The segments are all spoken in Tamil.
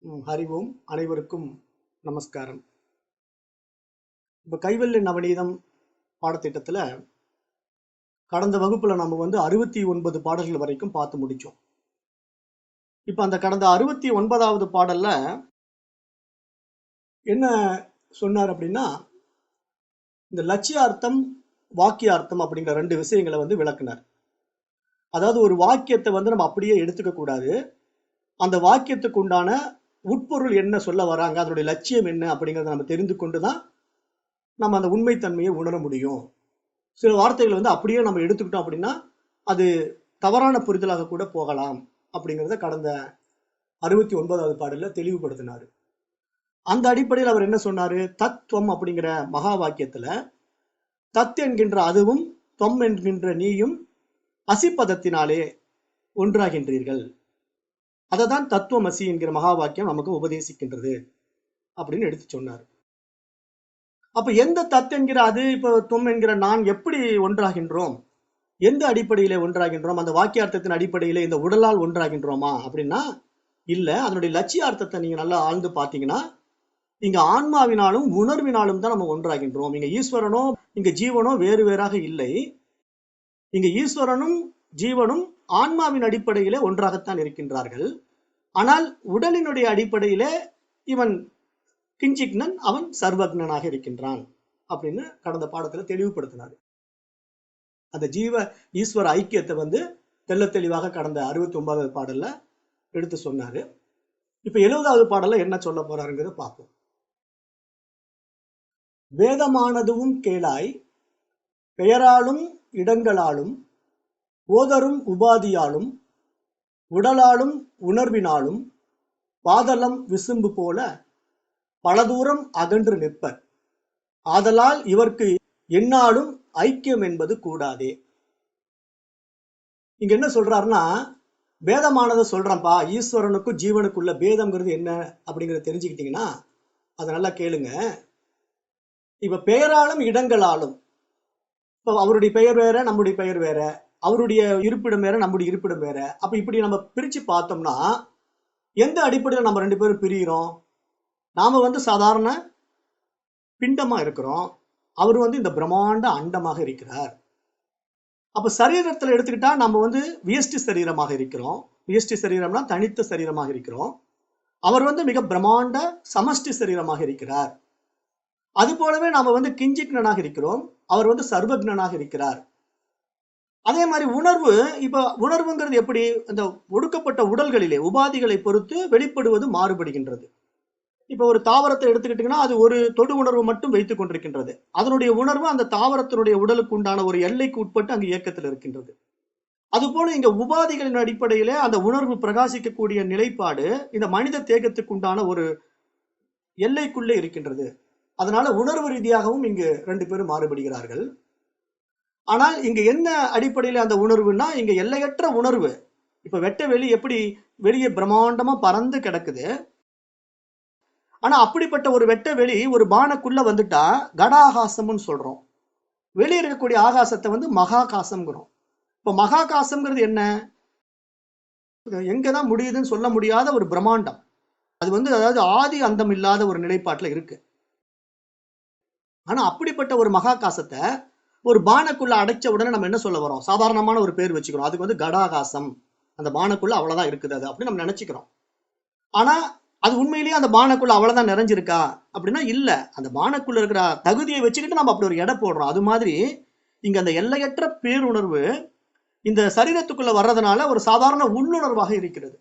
ஹரி ஓம். அனைவருக்கும் நமஸ்காரம். இப்போ கைவல்ய நவநீதம் பாடத்திட்டத்தில் கடந்த வகுப்பில் நம்ம 69 பாடல்கள் வரைக்கும் பார்த்து முடித்தோம். இப்போ அந்த கடந்த 69வது பாடலில் என்ன சொன்னார் அப்படின்னா, இந்த லட்சியார்த்தம் வாக்கியார்த்தம் அப்படிங்கிற 2 விஷயங்களை விளக்குனார். அதாவது ஒரு வாக்கியத்தை நம்ம அப்படியே எடுத்துக்க கூடாது. அந்த வாக்கியத்துக்கு உண்டான உட்பொருள் என்ன சொல்ல வராங்க, அதனுடைய லட்சியம் என்ன அப்படிங்கிறத நம்ம தெரிந்து கொண்டு தான் நம்ம அந்த உண்மைத்தன்மையை உணர முடியும். சில வார்த்தைகள் அப்படியே நம்ம எடுத்துக்கிட்டோம் அப்படின்னா அது தவறான புரிதலாக கூட போகலாம் அப்படிங்கிறத கடந்த 69வது பாடலில் தெளிவுபடுத்தினார். அந்த அடிப்படையில் அவர் என்ன சொன்னாரு, தத்துவம் அப்படிங்கிற மகா வாக்கியத்துல தத் என்கின்ற அதுவும் தொம் என்கின்ற நீயும் அசிப்பதத்தினாலே ஒன்றாகின்றீர்கள். அதை தான் தத்துவமசி என்கிற மகா வாக்கியம் நமக்கு உபதேசிக்கின்றது அப்படின்னு எடுத்து சொன்னார். அப்ப எந்த தத் என்கிற அது, இப்ப தொம் என்கிற நான் எப்படி ஒன்றாகின்றோம், எந்த அடிப்படையில ஒன்றாகின்றோம்? அந்த வாக்கியார்த்தத்தின் அடிப்படையில இந்த உடலால் ஒன்றாகின்றோமா அப்படின்னா இல்ல. அதனுடைய லட்சியார்த்தத்தை நீங்க நல்லா ஆழ்ந்து பார்த்தீங்கன்னா, இங்க ஆன்மாவினாலும் உணர்வினாலும் தான் நம்ம ஒன்றாகின்றோம். இங்க ஈஸ்வரனோ இங்க ஜீவனோ வேறு வேறாக இல்லை. இங்க ஈஸ்வரனும் ஜீவனும் ஆன்மாவின் அடிப்படையிலே ஒன்றாகத்தான் இருக்கின்றார்கள். ஆனால் உடலினுடைய அடிப்படையிலே இவன் கிஞ்சிக்னன், அவன் சர்வக்னனாக இருக்கின்றான் அப்படின்னு கடந்த பாடத்துல தெளிவுபடுத்தினார். அந்த ஜீவ ஈஸ்வர ஐக்கியத்தை தெள்ள தெளிவாக கடந்த 69வது பாடல்ல எடுத்து சொன்னாரு. இப்ப 70வது பாடல்ல என்ன சொல்ல போறாருங்கிறத பார்ப்போம். வேதமானதுவும் கேளாய், பெயராலும் இடங்களாலும் ஓதரும் உபாதியாலும் உடலாலும் உணர்வினாலும் பாதலம் விசும்பு போல பல தூரம் அகன்று நிற்பர். ஆதலால் இவர்க்கு எந்நாளும் ஐக்கியம் என்பது கூடாதே. இங்க என்ன சொல்றாருன்னா, பேதமானதை சொல்றேன்ப்பா, ஈஸ்வரனுக்கும் ஜீவனுக்குள்ள பேதம்ங்கிறது என்ன அப்படிங்கறத தெரிஞ்சுக்கிட்டீங்கன்னா அதை நல்லா கேளுங்க. இப்ப பெயராலும் இடங்களாலும், இப்ப அவருடைய பெயர் வேற நம்முடைய பெயர் வேற, அவருடைய இருப்பிடம் வேற நம்முடைய இருப்பிடம் வேற. அப்ப இப்படி நம்ம பிரிச்சு பார்த்தோம்னா எந்த அடிப்படையில் நம்ம 2 பேரும் பிரிகிறோம்? நாம சாதாரண பிண்டமா இருக்கிறோம், அவர் இந்த பிரம்மாண்ட அண்டமாக இருக்கிறார். அப்ப சரீரத்துல எடுத்துக்கிட்டா நம்ம வியஷ்டி சரீரமாக இருக்கிறோம். வியஷ்டி சரீரம்னா தனித்த சரீரமாக இருக்கிறோம். அவர் மிக பிரம்மாண்ட சமஷ்டி சரீரமாக இருக்கிறார். அது போலவே நாம கிஞ்சிக்னனாக இருக்கிறோம், அவர் சர்வக்னனாக இருக்கிறார். அதே மாதிரி உணர்வு, இப்ப உணர்வுங்கிறது எப்படி, அந்த ஒடுக்கப்பட்ட உடல்களிலே உபாதிகளை பொறுத்து வெளிப்படுவது மாறுபடுகின்றது. இப்ப ஒரு தாவரத்தை எடுத்துக்கிட்டீங்கன்னா அது ஒரு தொடு உணர்வு மட்டும் வைத்துக் கொண்டிருக்கின்றது. அதனுடைய உணர்வு அந்த தாவரத்தினுடைய உடலுக்கு உண்டான ஒரு எல்லைக்கு உட்பட்டு அங்கு இயக்கத்தில் இருக்கின்றது. அதுபோல இங்க உபாதிகளின் அடிப்படையிலே அந்த உணர்வு பிரகாசிக்கக்கூடிய நிலைப்பாடு இந்த மனித தேகத்துக்கு உண்டான ஒரு எல்லைக்குள்ளே இருக்கின்றது. அதனால உணர்வு ரீதியாகவும் இங்கு 2 பேரும் மாறுபடுகிறார்கள். ஆனால் இங்க என்ன அடிப்படையில அந்த உணர்வுன்னா, இங்க எல்லையற்ற உணர்வு. இப்ப வெட்ட வெளி எப்படி வெளியே பிரம்மாண்டமா பறந்து கிடக்குது, ஆனா அப்படிப்பட்ட ஒரு வெட்ட வெளி ஒரு பானைக்குள்ள வந்துட்டா கடாகாசம்னு சொல்றோம். வெளியே இருக்கக்கூடிய ஆகாசத்தை மகாகாசம்ங்கிறோம். இப்ப மகாகாசம்ங்கிறது என்ன, எங்கதான் முடியுதுன்னு சொல்ல முடியாத ஒரு பிரம்மாண்டம். அது அதாவது ஆதி அந்தம் இல்லாத ஒரு நிலைப்பாட்டுல இருக்கு. ஆனா அப்படிப்பட்ட ஒரு மகாகாசத்தை ஒரு பானைக்குள்ள அடைச்ச உடனே நம்ம என்ன சொல்ல வரோம், சாதாரணமான ஒரு பேர் வச்சுக்கிறோம். அதுக்கு கடாகாசம், அந்த பானைக்குள்ள அவ்வளவுதான் இருக்குது அது அப்படின்னு நம்ம நினைச்சுக்கிறோம். ஆனா அது உண்மையிலேயே அந்த பானைக்குள்ள அவ்வளவுதான் நிறைஞ்சிருக்கா அப்படின்னா இல்ல. அந்த பானைக்குள்ள இருக்கிற தகுதியை வச்சுக்கிட்டு நம்ம அப்படி ஒரு எடை போடுறோம். அது மாதிரி இங்க அந்த எல்லையற்ற பேருணர்வு இந்த சரீரத்துக்குள்ள வர்றதுனால ஒரு சாதாரண உள்ளுணர்வாக இருக்கிறது.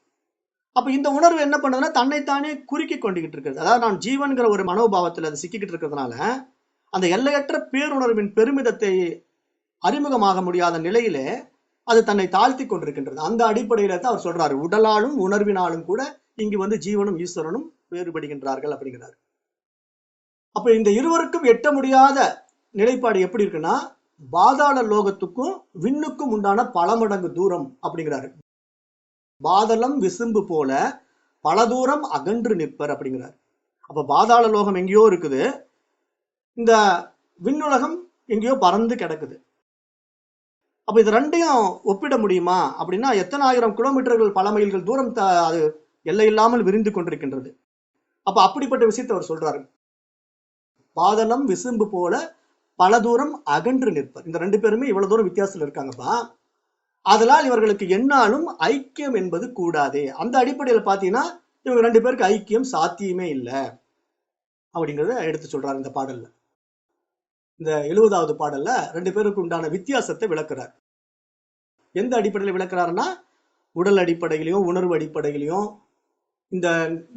அப்ப இந்த உணர்வு என்ன பண்ணுதுன்னா தன்னைத்தானே குறுக்கி கொண்டுகிட்டு இருக்கிறது. அதாவது நான் ஜீவன்கிற ஒரு மனோபாவத்தில் அது சிக்கிக்கிட்டு இருக்கிறதுனால அந்த எல்லையற்ற பேருணர்வின் பெருமிதத்தை அறிமுகமாக முடியாத நிலையிலே அது தன்னை தாழ்த்தி கொண்டிருக்கின்றது. அந்த அடிப்படையில தான் அவர் சொல்றாரு, உடலாலும் உணர்வினாலும் கூட இங்கு ஜீவனும் ஈஸ்வரனும் வேறுபடுகின்றார்கள் அப்படிங்கிறார். அப்ப இந்த இருவருக்கும் எட்ட முடியாத நிலைப்பாடு எப்படி இருக்குன்னா, பாதாள லோகத்துக்கும் விண்ணுக்கும் உண்டான பல மடங்கு தூரம் அப்படிங்கிறாரு. பாதளம் விசும்பு போல பல தூரம் அகன்று நிற்பர் அப்படிங்கிறார். அப்ப பாதாள லோகம் எங்கேயோ இருக்குது, இந்த விண்ணுலகம் எங்கேயோ பறந்து கிடக்குது. அப்ப இது 2யும் ஒப்பிட முடியுமா அப்படின்னா, எத்தனை ஆயிரம் கிலோமீட்டர்கள் பல மைல்கள் தூரம் அது எல்லை இல்லாமல் விரிந்து கொண்டிருக்கின்றது. அப்ப அப்படிப்பட்ட விஷயத்தை அவர் சொல்றாரு. பாதளம் விசும்பு போல பல தூரம் அகன்று நிற்பர். இந்த ரெண்டு பேருமே இவ்வளவு தூரம் வித்தியாசத்துல இருக்காங்கப்பா. அதனால் இவர்களுக்கு என்னாலும் ஐக்கியம் என்பது கூடாதே. அந்த அடிப்படையில பாத்தீங்கன்னா இவங்க ரெண்டு பேருக்கு ஐக்கியம் சாத்தியமே இல்லை அப்படிங்கிறத எடுத்து சொல்றாரு இந்த பாடல்ல. இந்த 70வது பாடல்ல ரெண்டு பேருக்கு உண்டான வித்தியாசத்தை விளக்குறார். எந்த அடிப்படையில் விளக்குறாருன்னா, உடல் அடிப்படையிலையும் உணர்வு அடிப்படையிலையும் இந்த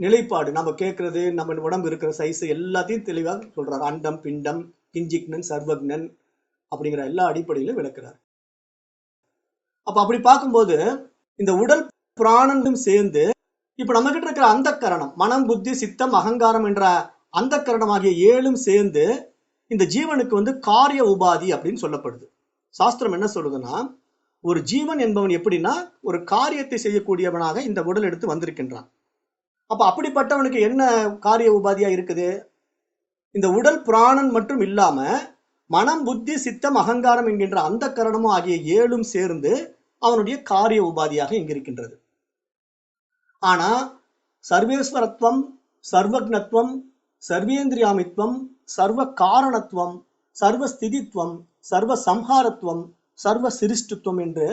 நிலைப்பாடு, நம்ம கேட்கறது, நம்ம உடம்பு இருக்கிற சைஸ் எல்லாத்தையும் தெளிவாக சொல்றாரு. அண்டம் பிண்டம் கிஞ்சிக்னன் சர்வக்னன் அப்படிங்கிற எல்லா அடிப்படையிலும் விளக்குறார். அப்ப அப்படி பார்க்கும்போது இந்த உடல் பிராணனும் சேர்ந்து இப்ப நம்ம கிட்ட இருக்கிற அந்த கரணம், மனம் புத்தி சித்தம் அகங்காரம் என்ற அந்த கரணம் ஆகிய 7ம் சேர்ந்து இந்த ஜீவனுக்கு காரிய உபாதி அப்படின்னு சொல்லப்படுது. சாஸ்திரம் என்ன சொல்லுதுன்னா, ஒரு ஜீவன் என்பவன் எப்படின்னா ஒரு காரியத்தை செய்யக்கூடியவனாக இந்த உடல் எடுத்து வந்திருக்கின்றான். அப்ப அப்படிப்பட்டவனுக்கு என்ன காரிய உபாதியா இருக்குது? இந்த உடல் பிராணன் மட்டும் இல்லாம மனம் புத்தி சித்தம் அகங்காரம் என்கின்ற அந்த கரணமும் ஆகிய 7ம் சேர்ந்து அவனுடைய காரிய உபாதியாக இங்க இருக்கின்றது. ஆனா சர்வேஸ்வரத்துவம், சர்வக்னத்துவம், சர்வேந்திரியாமித்வம், சர்வ காரணத்துவம், சர்வ ஸ்திதித்துவம், சர்வ சம்ஹாரத்துவம், சர்வ சிருஷ்டித்துவம் என்று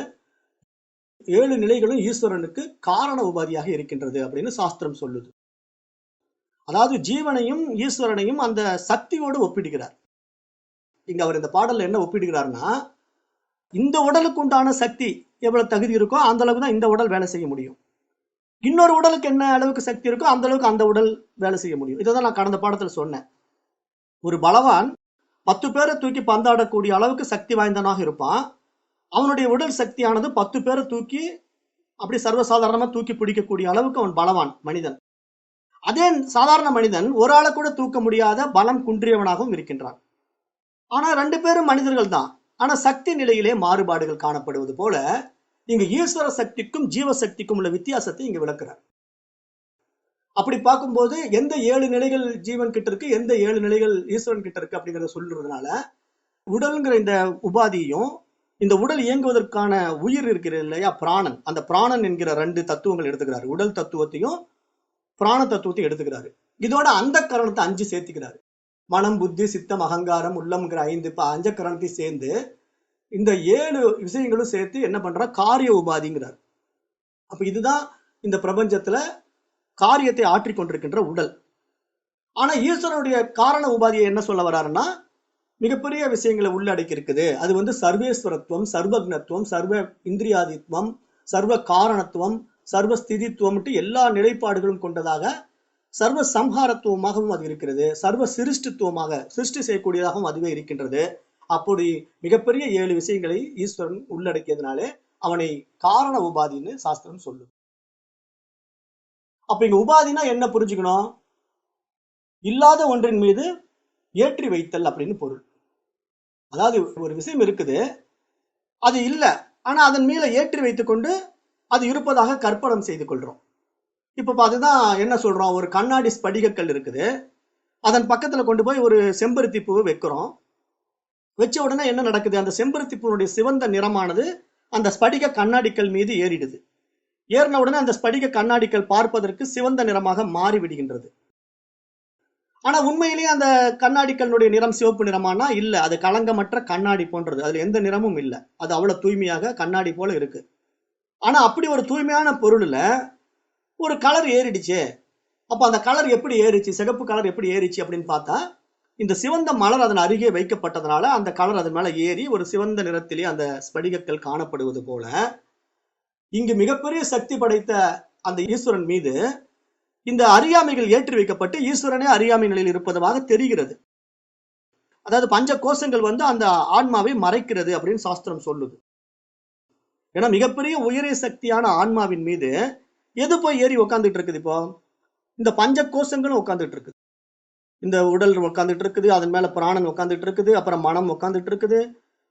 7 நிலைகளும் ஈஸ்வரனுக்கு காரண உபாதியாக இருக்கின்றது அப்படின்னு சாஸ்திரம் சொல்லுது. அதாவது ஜீவனையும் ஈஸ்வரனையும் அந்த சக்தியோடு ஒப்பிடுகிறார். இங்க அவர் இந்த பாடல்ல என்ன ஒப்பிடுகிறார்னா, இந்த உடலுக்கு உண்டான சக்தி எவ்வளவு தகுதி இருக்கோ அந்த அளவுக்கு தான் இந்த உடல் வேலை செய்ய முடியும். இன்னொரு உடலுக்கு என்ன அளவுக்கு சக்தி இருக்கோ அந்த அளவுக்கு அந்த உடல் வேலை செய்ய முடியும். இதைதான் நான் கடந்த பாடத்துல சொன்னேன். ஒரு பலவான் 10 பேரை தூக்கி பந்தாடக்கூடிய அளவுக்கு சக்தி வாய்ந்தவனாக இருப்பான். அவனுடைய உடல் சக்தியானது 10 பேரை தூக்கி அப்படி சர்வசாதாரணமா தூக்கி பிடிக்கக்கூடிய அளவுக்கு அவன் பலவான் மனிதன். அதே சாதாரண மனிதன் ஒரு ஆளை கூட தூக்க முடியாத பலம் குன்றியவனாகவும் இருக்கின்றான். ஆனா 2 பேரும் மனிதர்கள் தான். ஆனா சக்தி நிலையிலே மாறுபாடுகள் காணப்படுவது போல இங்க ஈஸ்வர சக்திக்கும் ஜீவ சக்திக்கும் உள்ள வித்தியாசத்தை இங்க விளக்குறார். அப்படி பார்க்கும்போது எந்த 7 நிலைகள் ஜீவன் கிட்ட இருக்கு, எந்த 7 நிலைகள் ஈஸ்வரன் கிட்ட இருக்கு அப்படிங்கறத சொல்றதுனால உடல்ங்கிற இந்த உபாதியும் இந்த உடல் இயங்குவதற்கான உயிர் இருக்கிறது இல்லையா, பிராணன், அந்த பிராணன் என்கிற 2 தத்துவங்கள் எடுத்துக்கிறாரு. உடல் தத்துவத்தையும் பிராண தத்துவத்தையும் எடுத்துக்கிறாரு. இதோட அந்த கரணத்தை 5 சேர்த்துக்கிறாரு. மனம் புத்தி சித்தம் அகங்காரம் உள்ளம்ங்கிற 5 5 கரணத்தையும் சேர்ந்து இந்த 7 விஷயங்களும் சேர்த்து என்ன பண்ற, காரிய உபாதிங்கிறார். அப்ப இதுதான் இந்த பிரபஞ்சத்துல காரியத்தை ஆற்றிக் கொண்டிருக்கின்ற உடல். ஆனா ஈஸ்வரனுடைய காரண உபாதியை என்ன சொல்ல வர்றாருன்னா, மிகப்பெரிய விஷயங்களை உள்ளடக்கி இருக்குது. அது சர்வேஸ்வரத்துவம், சர்வக்னத்துவம், சர்வ இந்திரியாதித்வம், சர்வ காரணத்துவம், சர்வ ஸ்திதித்துவம் எல்லா நிலைப்பாடுகளும் கொண்டதாக சர்வ சம்ஹாரத்துவமாகவும் அது இருக்கிறது. சர்வ சிருஷ்டித்துவமாக சிருஷ்டி செய்யக்கூடியதாகவும் அதுவே இருக்கின்றது. அப்படி மிகப்பெரிய 7 விஷயங்களை ஈஸ்வரன் உள்ளடக்கியதுனாலே அவனை காரண உபாதின்னு சாஸ்திரம் சொல்லுது. அப்ப இங்க உபாதினா என்ன புரிஞ்சுக்கணும்? இல்லாத ஒன்றின் மீது ஏற்றி வைத்தல் அப்படின்னு பொருள். அதாவது ஒரு விஷயம் இருக்குது, அது இல்லை, ஆனா அதன் மேல ஏற்றி வைத்துக் கொண்டு அது இருப்பதாக கற்பனம் செய்து கொள்றோம். இப்ப அதுதான் என்ன சொல்றோம், ஒரு கண்ணாடி ஸ்படிகக்கல் இருக்குது, அதன் பக்கத்துல கொண்டு போய் ஒரு செம்பருத்தி பூவை வைக்கிறோம். வச்ச உடனே என்ன நடக்குது, அந்த செம்பருத்தி பூனுடைய சிவந்த நிறமானது அந்த ஸ்படிக கண்ணாடிக்கல் மீது ஏறிடுது. ஏறின உடனே அந்த ஸ்படிக கண்ணாடிக்கல் பார்ப்பதற்கு சிவந்த நிறமாக மாறி விடுகின்றது. ஆனா உண்மையிலேயே அந்த கண்ணாடிக்கல்லுடைய நிறம் சிவப்பு நிறமானா இல்ல, அது களங்கமற்ற கண்ணாடி போன்றது, அதுல எந்த நிறமும் இல்லை, அது அவ்வளவு தூய்மையாக கண்ணாடி போல இருக்கு. ஆனா அப்படி ஒரு தூய்மையான பொருள்ல ஒரு கலர் ஏறிடுச்சு. அப்ப அந்த கலர் எப்படி ஏறிச்சு, சிகப்பு கலர் எப்படி ஏறிச்சு அப்படின்னு பார்த்தா, இந்த சிவந்த மலர் அதன் அருகே வைக்கப்பட்டதுனால அந்த கலர் அதன் மேல ஏறி ஒரு சிவந்த நிறத்திலே அந்த ஸ்படிகக்கல் காணப்படுவது போல இங்கு மிகப்பெரிய சக்தி படைத்த அந்த ஈஸ்வரன் மீது இந்த அறியாமைகள் ஏற்றி வைக்கப்பட்டு ஈஸ்வரனே அறியாமை நிலையில் இருப்பதாக தெரிகிறது. அதாவது பஞ்ச கோஷங்கள் அந்த ஆன்மாவை மறைக்கிறது அப்படின்னு சாஸ்திரம் சொல்லுது. ஏன்னா மிகப்பெரிய உயரிய சக்தியான ஆன்மாவின் மீது எது போய் ஏறி உட்காந்துட்டு இருக்குது? இப்போ இந்த பஞ்ச கோஷங்களும் உட்காந்துட்டு இருக்குது. இந்த உடல் உட்காந்துட்டு இருக்குது, அதன் மேல பிராணன் உட்காந்துட்டு இருக்குது, அப்புறம் மனம் உட்காந்துட்டு இருக்குது,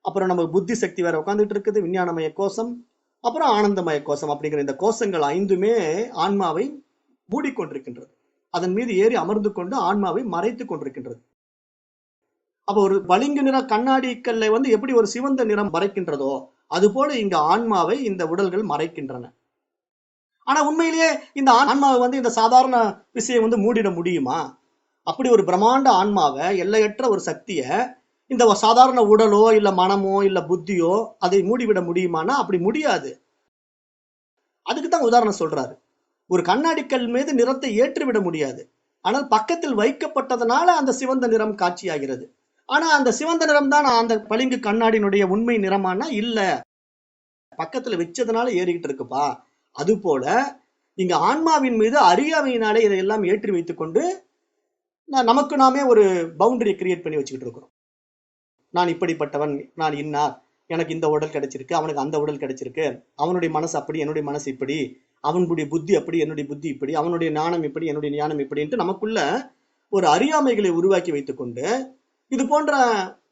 அப்புறம் நம்ம புத்தி சக்தி வேற உட்காந்துட்டு இருக்குது, விஞ்ஞானமய கோஷம், அப்புறம் ஆனந்தமய கோஷம் அப்படிங்கிற இந்த கோஷங்கள் 5மே ஆன்மாவை மூடிக்கொண்டிருக்கின்றது. அதன் மீது ஏறி அமர்ந்து கொண்டு ஆன்மாவை மறைத்து கொண்டிருக்கின்றது. அப்ப ஒரு பளிங்கு நிற கண்ணாடிக்கல்லை எப்படி ஒரு சிவந்த நிறம் மறைக்கின்றதோ அது போல இங்க ஆன்மாவை இந்த உடல்கள் மறைக்கின்றன. ஆனா உண்மையிலேயே இந்த ஆன்மாவை வந்து இந்த சாதாரண விஷயம் வந்து மூடிட முடியுமா? அப்படி ஒரு பிரம்மாண்ட ஆன்மாவை, எல்லையற்ற ஒரு சக்தியை இந்த சாதாரண உடலோ இல்ல மனமோ இல்ல புத்தியோ அதை மூடிவிட முடியுமானா அப்படி முடியாது. அதுக்கு தான் உதாரணம் சொல்றாரு. ஒரு கண்ணாடிக்கல் மீது நிறத்தை ஏற்றிவிட முடியாது. ஆனால் பக்கத்தில் வைக்கப்பட்டதனால அந்த சிவந்த நிறம் காட்சியாகிறது. ஆனா அந்த சிவந்த நிறம் தான் அந்த பளிங்கு கண்ணாடியினுடைய உண்மை நிறமானா இல்ல, பக்கத்துல வச்சதுனால ஏறிக்கிட்டு இருக்குப்பா. அது போல இங்க ஆன்மாவின் மீது அறியாமையினாலே இதையெல்லாம் ஏற்றி வைத்துக் கொண்டு நமக்கு நாமே ஒரு பவுண்டரியை கிரியேட் பண்ணி வச்சுக்கிட்டு இருக்கிறோம். நான் இப்படிப்பட்டவன், நான் இன்னார், எனக்கு இந்த உடல் கிடைச்சிருக்கு, அவனுக்கு அந்த உடல் கிடைச்சிருக்கு, அவனுடைய மனசு அப்படி, என்னுடைய மனசு இப்படி, அவனுடைய புத்தி அப்படி, என்னுடைய புத்தி இப்படி, அவனுடைய ஞானம் இப்படி, என்னுடைய ஞானம் இப்படின்ட்டு நமக்குள்ள ஒரு அறியாமைகளை உருவாக்கி வைத்துக் கொண்டு இது போன்ற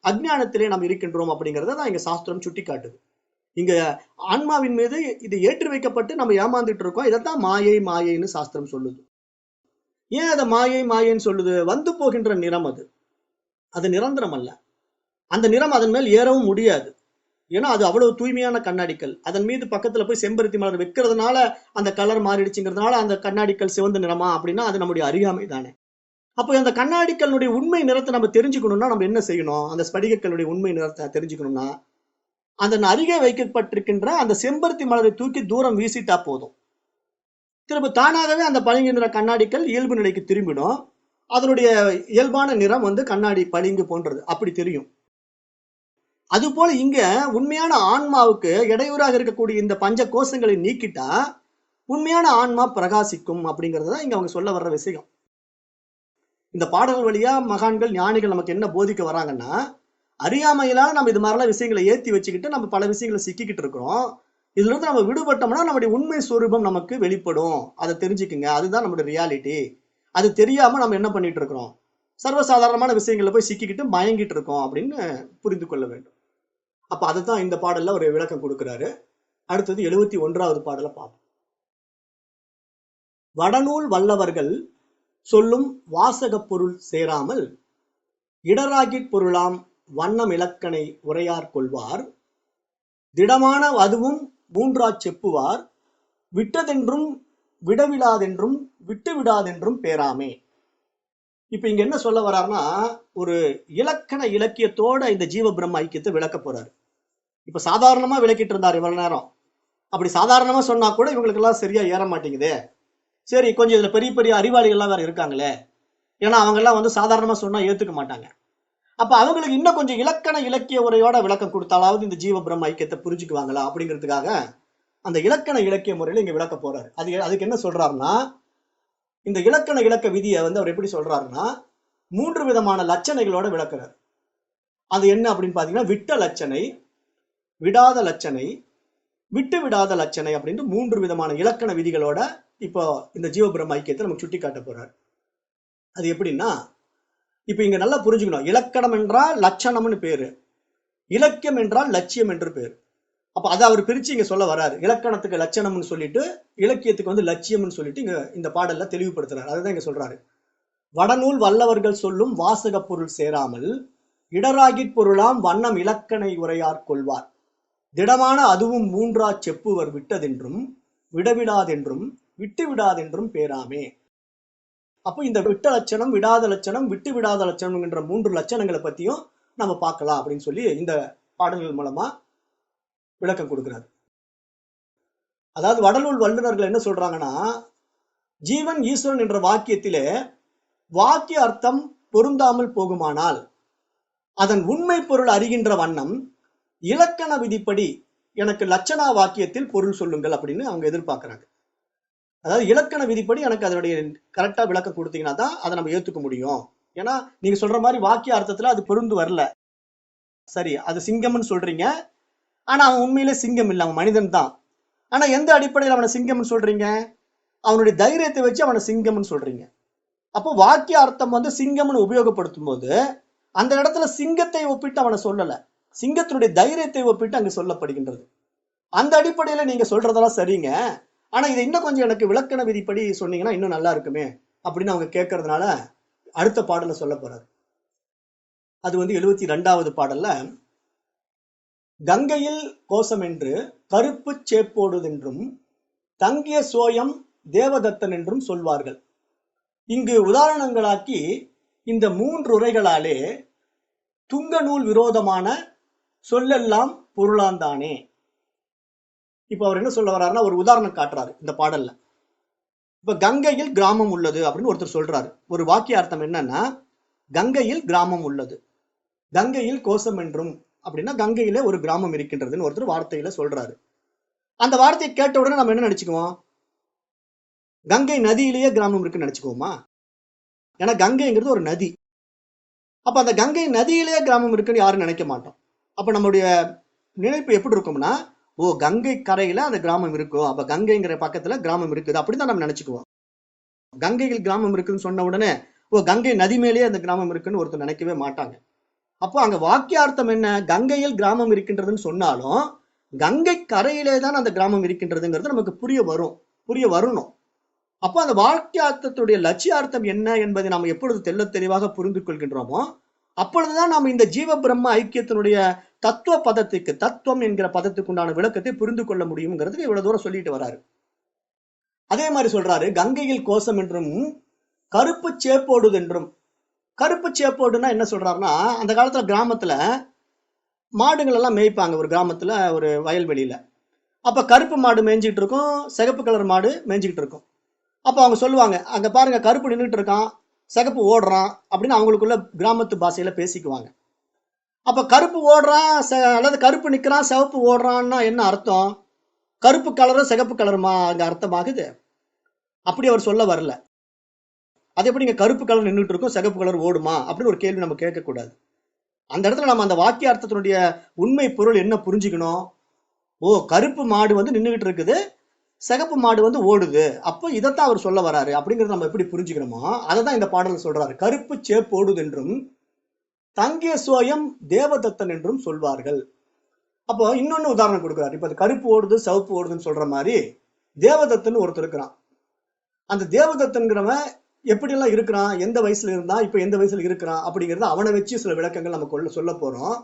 அஜ்ஞானத்திலே நாம் இருக்கின்றோம் அப்படிங்கிறத தான் இங்க சாஸ்திரம் சுட்டி காட்டுது. இங்க ஆன்மாவின் மீது இது ஏற்றி வைக்கப்பட்டு நம்ம ஏமாந்துட்டு இருக்கோம். இதைத்தான் மாயை மாயைன்னு சாஸ்திரம் சொல்லுது. ஏன் அதை மாயை மாயைன்னு சொல்லுது? வந்து போகின்ற நிறம் அது, அது நிரந்தரம் அல்ல. அந்த நிறம் அதன் மேல் ஏறவும் முடியாது. ஏன்னா அது அவ்வளவு தூய்மையான கண்ணாடிக்கல். அதன் மீது பக்கத்துல போய் செம்பருத்தி மலர் வைக்கிறதுனால அந்த கலர் மாறிடுச்சுங்கிறதுனால அந்த கண்ணாடிக்கல் சிவந்த நிறமா அப்படின்னா அது நம்முடைய அறியாமை தானே. அப்போ அந்த கண்ணாடிக்கல்லுடைய உண்மை நிறத்தை நம்ம தெரிஞ்சுக்கணும்னா நம்ம என்ன செய்யணும்? அந்த ஸ்படிகக்கல்லுடைய உண்மை நிறத்தை தெரிஞ்சுக்கணும்னா அதன் அருகே வைக்கப்பட்டிருக்கின்ற அந்த செம்பருத்தி மலரை தூக்கி தூரம் வீசிட்டா போதும். திரும்ப தானாகவே அந்த பளிங்கு நிற கண்ணாடிக்கல் இயல்பு நிலைக்கு திரும்பிடும். அதனுடைய இயல்பான நிறம் வந்து கண்ணாடி பளிங்கு போன்றது அப்படி தெரியும். அது போல இங்க உண்மையான ஆன்மாவுக்கு இடையூறாக இருக்கக்கூடிய இந்த பஞ்ச கோஷங்களை நீக்கிட்டா உண்மையான ஆன்மா பிரகாசிக்கும் அப்படிங்கறதுதான் இங்க அவங்க சொல்ல வர்ற விஷயம். இந்த பாடல்கள் வழியா மகான்கள் ஞானிகள் நமக்கு என்ன போதிக்க வராங்கன்னா, அறியாமையிலால நம்ம இது மாதிரிலாம் விஷயங்களை ஏத்தி வச்சுக்கிட்டு நம்ம பல விஷயங்களை சிக்கிக்கிட்டு இருக்கிறோம். இதுல இருந்து நம்ம விடுபட்டோம்னா நம்முடைய உண்மை ஸ்வரூபம் நமக்கு வெளிப்படும். அதை தெரிஞ்சுக்குங்க, அதுதான் நம்முடைய ரியாலிட்டி. அது தெரியாம நம்ம என்ன பண்ணிட்டு இருக்கிறோம்? சர்வசாதாரணமான விஷயங்கள்ல போய் சிக்கிக்கிட்டு மயங்கிட்டு இருக்கோம் அப்படின்னு புரிந்து கொள்ள வேண்டும். அப்ப அதுதான் இந்த பாடல்ல ஒரு விளக்கம் கொடுக்கிறாரு. அடுத்தது 71வது பாடலை பார்ப்போம். வடநூல் வல்லவர்கள் சொல்லும் வாசக பொருள் சேராமல் இடராகிப் பொருளாம் வண்ணம் இலக்கணை உரையார் கொள்வார், திடமான அதுவும் மூன்றாச் செப்புவார், விட்டதென்றும் விடவிடாதென்றும் விட்டு விடாதென்றும் பேராமே. இப்ப இங்க என்ன சொல்ல வர்றாருன்னா, ஒரு இலக்கண இலக்கியத்தோட இந்த ஜீவ பிரம்ம ஐக்கியத்தை விளக்க போறாரு. இப்ப சாதாரணமா விளக்கிட்டு இருந்தார் இவ்வளவு நேரம். அப்படி சாதாரணமா சொன்னா கூட இவங்களுக்கு எல்லாம் சரியா ஏற மாட்டேங்குது. சரி, கொஞ்சம் இதுல பெரிய பெரிய அறிவாளிகள் எல்லாம் வேற இருக்காங்களே, ஏன்னா அவங்க எல்லாம் வந்து சாதாரணமா சொன்னா ஏத்துக்க மாட்டாங்க. அப்ப அவங்களுக்கு இன்னும் கொஞ்சம் இலக்கண இலக்கிய உரையோட விளக்கம் கொடுத்தாலாவது இந்த ஜீவ பிரம்ம ஐக்கியத்தை புரிஞ்சுக்குவாங்களா அப்படிங்கிறதுக்காக அந்த இலக்கண இலக்கிய முறையில இங்க விளக்க போறாரு. அதுக்கு என்ன சொல்றாருன்னா, இந்த இலக்கண இலக்க விதியை வந்து அவர் எப்படி சொல்றாருன்னா 3 விதமான லட்சணைகளோட விளக்குறாரு. அது என்ன அப்படின்னு பாத்தீங்கன்னா, விட்ட லட்சணை, விடாத லட்சணை, விட்டு விடாத லட்சணை அப்படின்னு 3 விதமான இலக்கண விதிகளோட இப்போ இந்த ஜீவ பிரம்ம ஐக்கியத்தை நமக்கு சுட்டி காட்ட போறாரு. அது எப்படின்னா, இப்ப இங்க நல்லா புரிஞ்சுக்கணும். இலக்கணம் என்றால் லட்சணம்னு பேரு, இலக்கியம் என்றால் லட்சியம் என்று பேரு. அப்ப அதை அவர் பிரிச்சு இங்க சொல்ல வராரு. இலக்கணத்துக்கு லட்சணம்னு சொல்லிட்டு இலக்கியத்துக்கு வந்து லட்சியம்னு சொல்லிட்டு இங்க இந்த பாடல்ல தெளிவுபடுத்துறாரு. அதுதான் இங்க சொல்றாரு. வடநூல் வல்லவர்கள் சொல்லும் வாசக பொருள் சேராமல் இடராகிப் பொருளாம் வண்ணம் இலக்கணை உரையார் கொள்வார், திடமான அதுவும் மூன்றாச் செப்புவர் விட்டதென்றும் விடவிடாதென்றும் விட்டு விடாதென்றும் பேராமே. அப்போ இந்த விட்ட லட்சணம், விடாத லட்சணம், விட்டு விடாத லட்சணம் என்ற 3 லட்சணங்களை பத்தியும் நம்ம பார்க்கலாம் அப்படின்னு சொல்லி இந்த பாடல்கள் மூலமா விளக்கம் கொடுக்கிறார். அதாவது வடநூல் வல்லுநர்கள் என்ன சொல்றாங்கன்னா, ஜீவன் ஈஸ்வரன் என்ற வாக்கியத்திலே வாக்கிய அர்த்தம் பொருந்தாமல் போகுமானால் அதன் உண்மை பொருள் அறிகின்ற வண்ணம் இலக்கண விதிப்படி எனக்கு லட்சணா வாக்கியத்தில் பொருள் சொல்லுங்கள் அப்படின்னு அவங்க எதிர்பார்க்கிறாங்க. அதாவது இலக்கண விதிப்படி எனக்கு அதனுடைய கரெக்டா விளக்கம் கொடுத்தீங்கன்னா தான் அதை நம்ம ஏத்துக்க முடியும். ஏன்னா நீங்க சொல்ற மாதிரி வாக்கிய அர்த்தத்துல அது பொருந்து வரல. சரி, அது சிங்கம்னு சொல்றீங்க, ஆனா அவன் உண்மையிலே சிங்கம் இல்லை, அவன் மனிதன் தான். ஆனா எந்த அடிப்படையில் அவனை சிங்கம்னு சொல்றீங்க? அவனுடைய தைரியத்தை வச்சு அவனை சிங்கம்னு சொல்றீங்க. அப்போ வாக்கிய அர்த்தம் வந்து சிங்கம்னு உபயோகப்படுத்தும் போது அந்த இடத்துல சிங்கத்தை ஒப்பிட்டு அவனை சொல்லல, சிங்கத்தினுடைய தைரியத்தை ஒப்பிட்டு அங்கு சொல்லப்படுகின்றது. அந்த அடிப்படையில நீங்க சொல்றதெல்லாம் சரிங்க, ஆனா இதை இன்னும் கொஞ்சம் எனக்கு விலக்கண விதிப்படி சொன்னீங்கன்னா இன்னும் நல்லா இருக்குமே அப்படின்னு அவங்க கேட்கறதுனால அடுத்த பாடல சொல்ல போறாரு. அது வந்து 72வது பாடல்ல, கங்கையில் கோஷம் என்று கருப்பு சேப்போடுதென்றும் தங்கிய சோயம் தேவதத்தன் என்றும் சொல்வார்கள். இங்கு உதாரணங்களாக்கி இந்த 3 உரைகளாலே துங்க நூல் விரோதமான சொல்லெல்லாம் பொருளாந்தானே. இப்ப அவர் என்ன சொல்ல வர்றாருன்னா, ஒரு உதாரணம் காட்டுறாரு இந்த பாடல்ல. இப்ப கங்கையில் கிராமம் உள்ளது அப்படின்னு ஒருத்தர் சொல்றாரு. ஒரு வாக்கியார்த்தம் என்னன்னா, கங்கையில் கிராமம் உள்ளது, கங்கையில் கோசம் என்றும் அப்படின்னா கங்கையில ஒரு கிராமம் இருக்கின்றதுன்னு ஒருத்தர் வார்த்தையில சொல்றாரு. அந்த வார்த்தையை கேட்ட உடனே நம்ம என்ன நினைச்சுக்குவோம்? கங்கை நதியிலேயே கிராமம் இருக்குன்னு நினைச்சுக்குவோமா? ஏன்னா கங்கைங்கிறது ஒரு நதி. அப்ப அந்த கங்கை நதியிலேயே கிராமம் இருக்குன்னு யாரும் நினைக்க மாட்டோம். அப்ப நம்முடைய நினைப்பு எப்படி இருக்கும்னா, ஓ கங்கை கரையில அந்த கிராமம் இருக்கும், அப்ப கங்கைங்கிற பக்கத்துல கிராமம் இருக்குது அப்படிதான் நம்ம நினைச்சுக்குவோம். கங்கையில் கிராமம் இருக்குன்னு சொன்ன உடனே ஓ கங்கை நதி மேலேயே அந்த கிராமம் இருக்குன்னு ஒருத்தர் நினைக்கவே மாட்டாங்க. அப்போ அங்க வாக்கியார்த்தம் என்ன? கங்கையில் கிராமம் இருக்கின்றதுன்னு சொன்னாலும் கங்கை கரையிலே தான் அந்த கிராமம் இருக்கின்றதுங்கிறது நமக்கு புரிய வரணும். அப்போ அந்த வாக்கியார்த்தத்துடைய லட்சியார்த்தம் என்ன என்பதை நாம் எப்பொழுது தெல்ல தெளிவாக புரிந்து கொள்கின்றோமோ அப்பொழுதுதான் நாம் இந்த ஜீவ பிரம்ம ஐக்கியத்தினுடைய தத்துவ பதத்துக்கு, தத்துவம் என்கிற பதத்துக்கு உண்டான விளக்கத்தை புரிந்து கொள்ள முடியுங்கிறதுக்கு இவ்வளவு தூரம் சொல்லிட்டு வராரு. அதே மாதிரி சொல்றாரு, கங்கையில் கோசம் என்றும் கருப்பு சேப்போடுது என்றும். கருப்பு சேப்போடுன்னா என்ன சொல்றாருன்னா, அந்த காலத்துல கிராமத்துல மாடுகள் எல்லாம் மேய்ப்பாங்க. ஒரு கிராமத்துல ஒரு வயல்வெளியில அப்ப கருப்பு மாடு மேய்ஞ்சிட்டு இருக்கும், சிகப்பு கலர் மாடு மேய்ஞ்சிக்கிட்டு இருக்கும். அப்ப அவங்க சொல்லுவாங்க, அங்க பாருங்க கருப்பு நின்றுட்டு இருக்கான், சிகப்பு ஓடுறான் அப்படின்னு அவங்களுக்குள்ள கிராமத்து பாஷையில பேசிக்குவாங்க. அப்ப கருப்பு ஓடுறான் அல்லது கருப்பு நிக்கிறான் சிவப்பு ஓடுறான்னா என்ன அர்த்தம்? கருப்பு கலரும் சிகப்பு கலருமா அங்க அர்த்தமாகுது? அப்படி அவர் சொல்ல வரல. அது எப்படி இங்க கருப்பு கலர் நின்றுட்டு இருக்கும் சிகப்பு கலர் ஓடுமா அப்படின்னு ஒரு கேள்வி நம்ம கேட்கக்கூடாது. அந்த இடத்துல நம்ம அந்த வாக்கிய அர்த்தத்தினுடைய உண்மை பொருள் என்ன புரிஞ்சுக்கணும்? ஓ கருப்பு மாடு வந்து நின்றுகிட்டு இருக்குது, சிகப்பு மாடு வந்து ஓடுது, அப்போ இதைத்தான் அவர் சொல்ல வராரு அப்படிங்கறத நம்ம எப்படி புரிஞ்சுக்கணுமோ அதை தான் இந்த பாடல் சொல்றாரு. கருப்பு சேப்பு ஓடுது என்றும் தங்கிய சோயம் தேவதத்தன் என்றும் சொல்வார்கள். அப்போ இன்னொன்னு உதாரணம் கொடுக்குறாரு. இப்ப கருப்பு ஓடுது சிவப்பு ஓடுதுன்னு சொல்ற மாதிரி தேவதத்தன் ஒருத்தர் இருக்கிறான். அந்த தேவதத்தன்கிறவன் எப்படி எல்லாம் இருக்கிறான், எந்த வயசுல இருந்தா இப்ப எந்த வயசுல இருக்கிறான் அப்படிங்கறத அவனை வச்சு சில விளக்கங்கள் நம்ம சொல்ல போறோம்.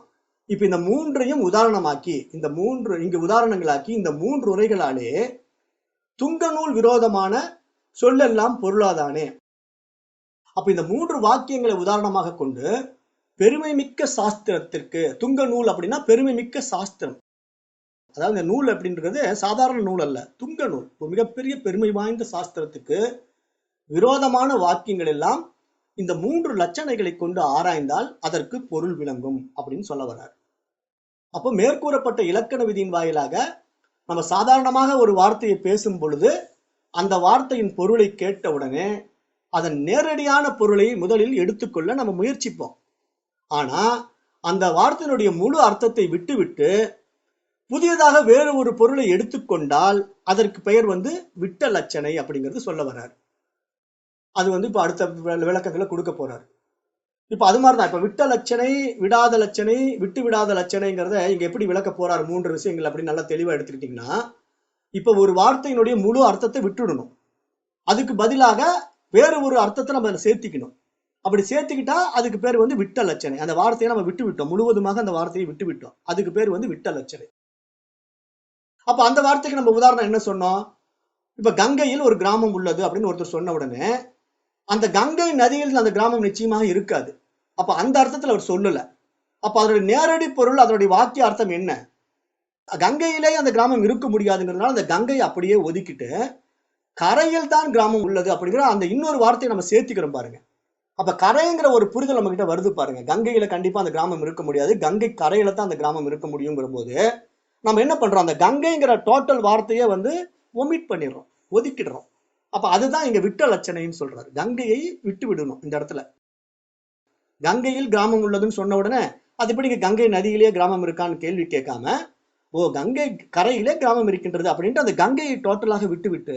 இப்ப இந்த 3ஐயும் உதாரணமாக்கி, இந்த 3 இங்கு உதாரணங்களாக்கி இந்த 3 உரைகளாலே துங்க நூல் விரோதமான சொல்லெல்லாம் பொருளாதானே. அப்ப இந்த 3 வாக்கியங்களை உதாரணமாக கொண்டு பெருமை மிக்க சாஸ்திரத்திற்கு, துங்க நூல் அப்படின்னா பெருமை மிக்க சாஸ்திரம், அதாவது இந்த நூல் அப்படின்றது சாதாரண நூல் அல்ல, துங்க நூல், ஒரு மிகப்பெரிய பெருமை வாய்ந்த சாஸ்திரத்துக்கு விரோதமான வாக்கியங்கள் எல்லாம் இந்த 3 லட்சணைகளை கொண்டு ஆராய்ந்தால் அதற்கு பொருள் விளங்கும் அப்படின்னு சொல்ல வர்றார். அப்போ மேற்கூறப்பட்ட இலக்கண விதியின் வாயிலாக நம்ம சாதாரணமாக ஒரு வார்த்தையை பேசும் பொழுது அந்த வார்த்தையின் பொருளை கேட்ட உடனே அதன் நேரடியான பொருளை முதலில் எடுத்துக்கொள்ள நம்ம முயற்சிப்போம். ஆனா அந்த வார்த்தையினுடைய முழு அர்த்தத்தை விட்டுவிட்டு புதியதாக வேறு ஒரு பொருளை எடுத்துக்கொண்டால் அதற்கு பெயர் வந்து விட்ட லட்சணை அப்படிங்கிறது சொல்ல வர்றாரு. அது வந்து இப்ப அடுத்த விளக்கத்துல கொடுக்க போறாரு. இப்ப அது மாதிரிதான் இப்ப விட்ட லட்சணை, விடாத லட்சணை, விட்டு விடாத லட்சணைங்கிறத இங்க எப்படி விளக்க போறாரு 3 விஷயங்கள் அப்படின்னு நல்லா தெளிவா எடுத்துக்கிட்டீங்கன்னா, இப்ப ஒரு வார்த்தையினுடைய முழு அர்த்தத்தை விட்டுடணும், அதுக்கு பதிலாக வேறு ஒரு அர்த்தத்தை நம்ம சேர்த்திக்கணும். அப்படி சேர்த்துக்கிட்டா அதுக்கு பேர் வந்து விட்ட லட்சணை. அந்த வார்த்தையை நம்ம விட்டு விட்டோம், முழுவதுமாக அந்த வார்த்தையை விட்டு விட்டோம், அதுக்கு பேர் வந்து விட்ட லட்சணை. அப்ப அந்த வார்த்தைக்கு நம்ம உதாரணம் என்ன சொன்னோம்? இப்ப கங்கையில் ஒரு கிராமம் உள்ளது அப்படின்னு ஒருத்தர் சொன்ன உடனே அந்த கங்கை நதியில் அந்த கிராமம் நிச்சயமாக இருக்காது. அப்ப அந்த அர்த்தத்துல அவர் சொல்லல. அப்ப அதனுடைய நேரடி பொருள், அதனுடைய வாக்கிய அர்த்தம் என்ன? கங்கையிலே அந்த கிராமம் இருக்க முடியாதுங்கிறதுனால அந்த கங்கையை அப்படியே ஒதுக்கிட்டு கரையில் தான் கிராமம் உள்ளது அப்படிங்கிற அந்த இன்னொரு வார்த்தையை நம்ம சேர்த்துக்கிறோம் பாருங்க. அப்ப கரைங்கிற ஒரு புரிதல் நம்ம கிட்ட வருது பாருங்க. கங்கையில கண்டிப்பா அந்த கிராமம் இருக்க முடியாது, கங்கை கரையில தான் அந்த கிராமம் இருக்க முடியுங்கிற போது நம்ம என்ன பண்றோம், அந்த கங்கைங்கிற டோட்டல் வார்த்தையை வந்து ஒமிட் பண்ணிடுறோம், ஒதுக்கிடுறோம். அப்ப அதுதான் இங்க விட்ட லட்சணைன்னு சொல்றாரு. கங்கையை விட்டு விடணும் இந்த இடத்துல. கங்கையில் கிராமம் உள்ளதுன்னு சொன்ன உடனே அது எப்படி இங்க கங்கை நதியிலேயே கிராமம் இருக்கான்னு கேள்வி கேட்காம, ஓ கங்கை கரையிலே கிராமம் இருக்கின்றது அப்படின்ட்டு அந்த கங்கையை டோட்டலாக விட்டு விட்டு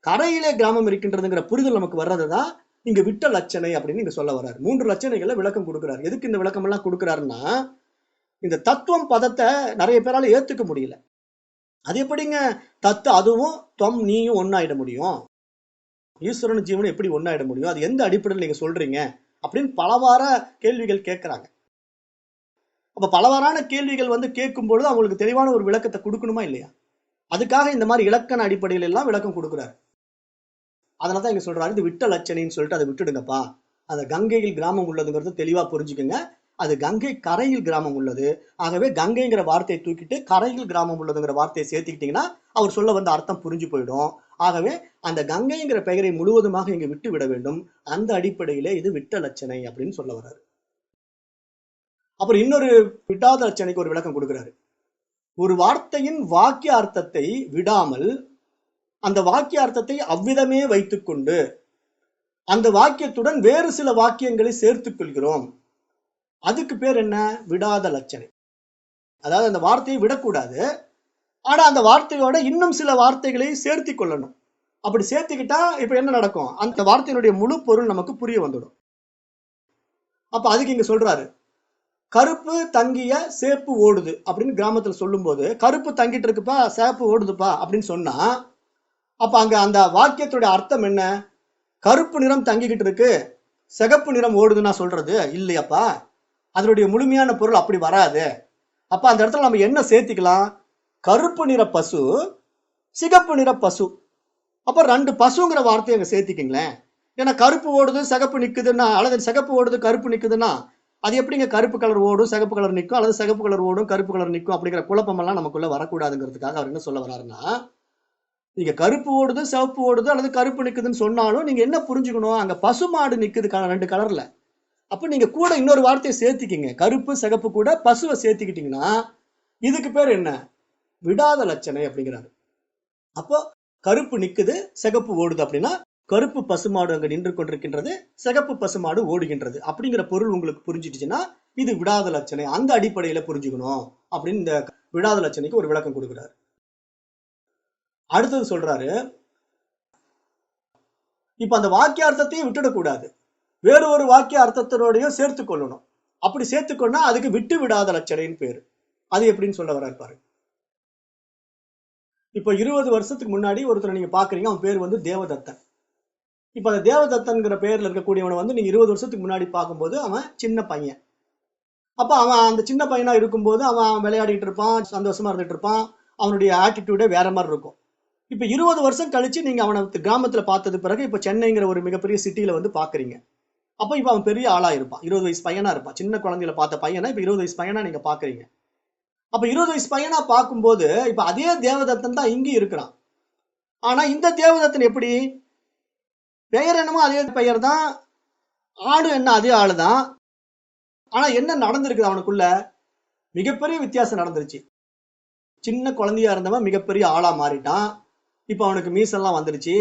கரையிலே கிராமம் இருக்கின்றதுங்கிற புரிதல் நமக்கு வர்றதுதான் இங்க விட்ட லட்சணை அப்படின்னு இங்க சொல்ல வர்றாரு. 3 லட்சணைகளை விளக்கம் கொடுக்குறாரு. எதுக்கு இந்த விளக்கம் எல்லாம் கொடுக்குறாருன்னா, இந்த தத்துவம் பதத்தை நிறைய பேரால ஏத்துக்க முடியல. அது எப்படிங்க அதுவும் தொம் நீயும் ஒன்னாயிட முடியும், ஈஸ்வரன் ஜீவனும் எப்படி ஒன்னாயிட முடியும், அது எந்த அடிப்படையில் நீங்க சொல்றீங்க அப்படின்னு பலவார கேள்விகள் கேட்கிறாங்க. அப்ப பலவாறான கேள்விகள் வந்து கேட்கும் பொழுது அவங்களுக்கு தெளிவான ஒரு விளக்கத்தை கொடுக்கணுமா இல்லையா? அதுக்காக இந்த மாதிரி இலக்கண அடிப்படையில் எல்லாம் விளக்கம் கொடுக்குறாரு. அதனாலதான் இங்க சொல்றாரு, இது விட்ட லட்சணைன்னு சொல்லிட்டு அதை விட்டுடுங்கப்பா. அந்த கங்கையில் கிராமம் உள்ளதுங்கிறது தெளிவா புரிஞ்சுக்குங்க. அது கங்கை கரையில் கிராமம் உள்ளது. ஆகவே கங்கைங்கிற வார்த்தையை தூக்கிட்டு கரையில் கிராமம் உள்ளதுங்கிற வார்த்தையை சேர்த்துக்கிட்டீங்கன்னா அவர் சொல்ல வந்த அர்த்தம் புரிஞ்சு போயிடும். ஆகவே அந்த கங்கைங்கிற பெயரை முழுவதுமாக இங்க விட்டு விட வேண்டும். அந்த அடிப்படையிலே இது விட்ட லட்சணை அப்படின்னு சொல்ல வர்றாரு. அப்புறம் இன்னொரு விடாத லட்சணைக்கு ஒரு விளக்கம் கொடுக்கிறாரு. ஒரு வார்த்தையின் வாக்கிய அர்த்தத்தை விடாமல் அந்த வாக்கிய அர்த்தத்தை அவ்விதமே வைத்துக்கொண்டு அந்த வாக்கியத்துடன் வேறு சில வாக்கியங்களை சேர்த்துக் கொள்கிறோம். அதுக்கு பேர் என்ன? விடாத லட்சணை. அதாவது அந்த வார்த்தையை விடக்கூடாது, ஆனா அந்த வார்த்தையோட இன்னும் சில வார்த்தைகளை சேர்த்தி கொள்ளணும். அப்படி சேர்த்துக்கிட்டா இப்ப என்ன நடக்கும்? அந்த வார்த்தையினுடைய முழு பொருள் நமக்கு புரிய வந்துடும். அப்ப அதுக்கு இங்க சொல்றாரு, கருப்பு தங்கிய சேப்பு ஓடுது அப்படின்னு கிராமத்துல சொல்லும் போது, கருப்பு தங்கிட்டு இருக்குப்பா சேப்பு ஓடுதுப்பா அப்படின்னு சொன்னா, அப்ப அங்க அந்த வாக்கியத்துடைய அர்த்தம் என்ன? கருப்பு நிறம் தங்கிக்கிட்டு இருக்கு, சிகப்பு நிறம் ஓடுதுன்னா சொல்றது இல்லையாப்பா. அதனுடைய முழுமையான பொருள் அப்படி வராது. அப்ப அந்த இடத்துல நம்ம என்ன சேர்த்திக்கலாம்? கருப்பு நிற பசு, சிகப்பு நிற பசு. அப்ப 2 பசுங்கிற வார்த்தையை அங்க சேர்த்திக்கிங்களேன். ஏன்னா கருப்பு ஓடுது சிகப்பு நிக்குதுன்னா, அல்லது சிகப்பு ஓடுது கருப்பு நிக்குதுன்னா, அது எப்படிங்க கருப்பு கலர் ஓடும் சிகப்பு கலர் நிற்கும், அல்லது சிகப்பு கலர் ஓடும் கருப்பு கலர் நிற்கும் அப்படிங்கிற குழப்பம் எல்லாம் நமக்குள்ள வரக்கூடாதுங்கிறதுக்காக அவர் என்ன சொல்ல வர்றாருன்னா, நீங்க கருப்பு ஓடுது சிவப்பு ஓடுது அல்லது கருப்பு நிக்குதுன்னு சொன்னாலும் நீங்க என்ன புரிஞ்சுக்கணும்? அங்க பசு மாடு நிக்குது 2 கலர்ல. அப்ப நீங்க கூட இன்னொரு வார்த்தையை சேர்த்திக்கிங்க. கருப்பு சிகப்பு கூட பசுவை சேர்த்துக்கிட்டீங்கன்னா இதுக்கு பேர் என்ன? விடாத லட்சணை அப்படிங்கிறாரு. அப்போ கருப்பு நிக்குது சிகப்பு ஓடுது அப்படின்னா கருப்பு பசுமாடு அங்க நின்று கொண்டிருக்கின்றது, சிகப்பு பசுமாடு ஓடுகின்றது அப்படிங்கிற பொருள் உங்களுக்கு புரிஞ்சிடுச்சுன்னா இது விடாத லட்சணை. அந்த அடிப்படையில புரிஞ்சுக்கணும் அப்படின்னு இந்த விடாத லட்சணைக்கு ஒரு விளக்கம் கொடுக்கிறாரு. அடுத்தது சொல்றாரு, இப்ப அந்த வாக்கியார்த்தத்தையும் விட்டுடக்கூடாது, வேறு ஒரு வாக்கிய அர்த்தத்தினோடையும் சேர்த்து கொள்ளணும். அப்படி சேர்த்துக்கொண்டா அதுக்கு விட்டு விடாத லட்சணைன்னு பேரு. அது எப்படின்னு சொல்ல வர்றாரு பாருங்க. இப்ப 20 வருஷத்துக்கு முன்னாடி ஒருத்தரை நீங்க பாக்குறீங்க, அவன் பேர் வந்து தேவதத்தன். இப்ப அந்த தேவதத்தன்கிற பேர்ல இருக்கக்கூடியவனை வந்து நீங்க 20 வருஷத்துக்கு முன்னாடி பார்க்கும்போது அவன் சின்ன பையன். அப்ப அவன் அந்த சின்ன பையனா இருக்கும்போது அவன் விளையாடிட்டு இருப்பான், சந்தோஷமா இருந்துட்டு இருப்பான், அவனுடைய ஆட்டிடியூடே வேற மாதிரி இருக்கும். இப்ப 20 வருஷம் கழிச்சு நீங்க அவனை கிராமத்துல பார்த்தது பிறகு இப்ப சென்னைங்கிற ஒரு மிகப்பெரிய சிட்டியில வந்து பாக்குறீங்க. அப்ப இப்ப அவன் பெரிய ஆளா இருப்பான், 20 வயசு பையனா இருப்பான். சின்ன குழந்தையில பார்த்த பையனா இப்ப 20 வயசு பையனா நீங்க பாக்குறீங்க. அப்ப 20 வயசு பையனா பார்க்கும்போது இப்ப அதே தேவதத்தன் தான் இங்கே இருக்கிறான். ஆனா இந்த தேவதத்தன் எப்படி? பெயர் என்னமோ அதே பெயர் தான், ஆடு என்ன அதே ஆளுதான். ஆனா என்ன நடந்திருக்குது அவனுக்குள்ள? மிகப்பெரிய வித்தியாசம் நடந்துருச்சு. சின்ன குழந்தையா இருந்தவன் மிகப்பெரிய ஆளா மாறிட்டான். இப்ப அவனுக்கு மீசெல்லாம் வந்துருச்சு.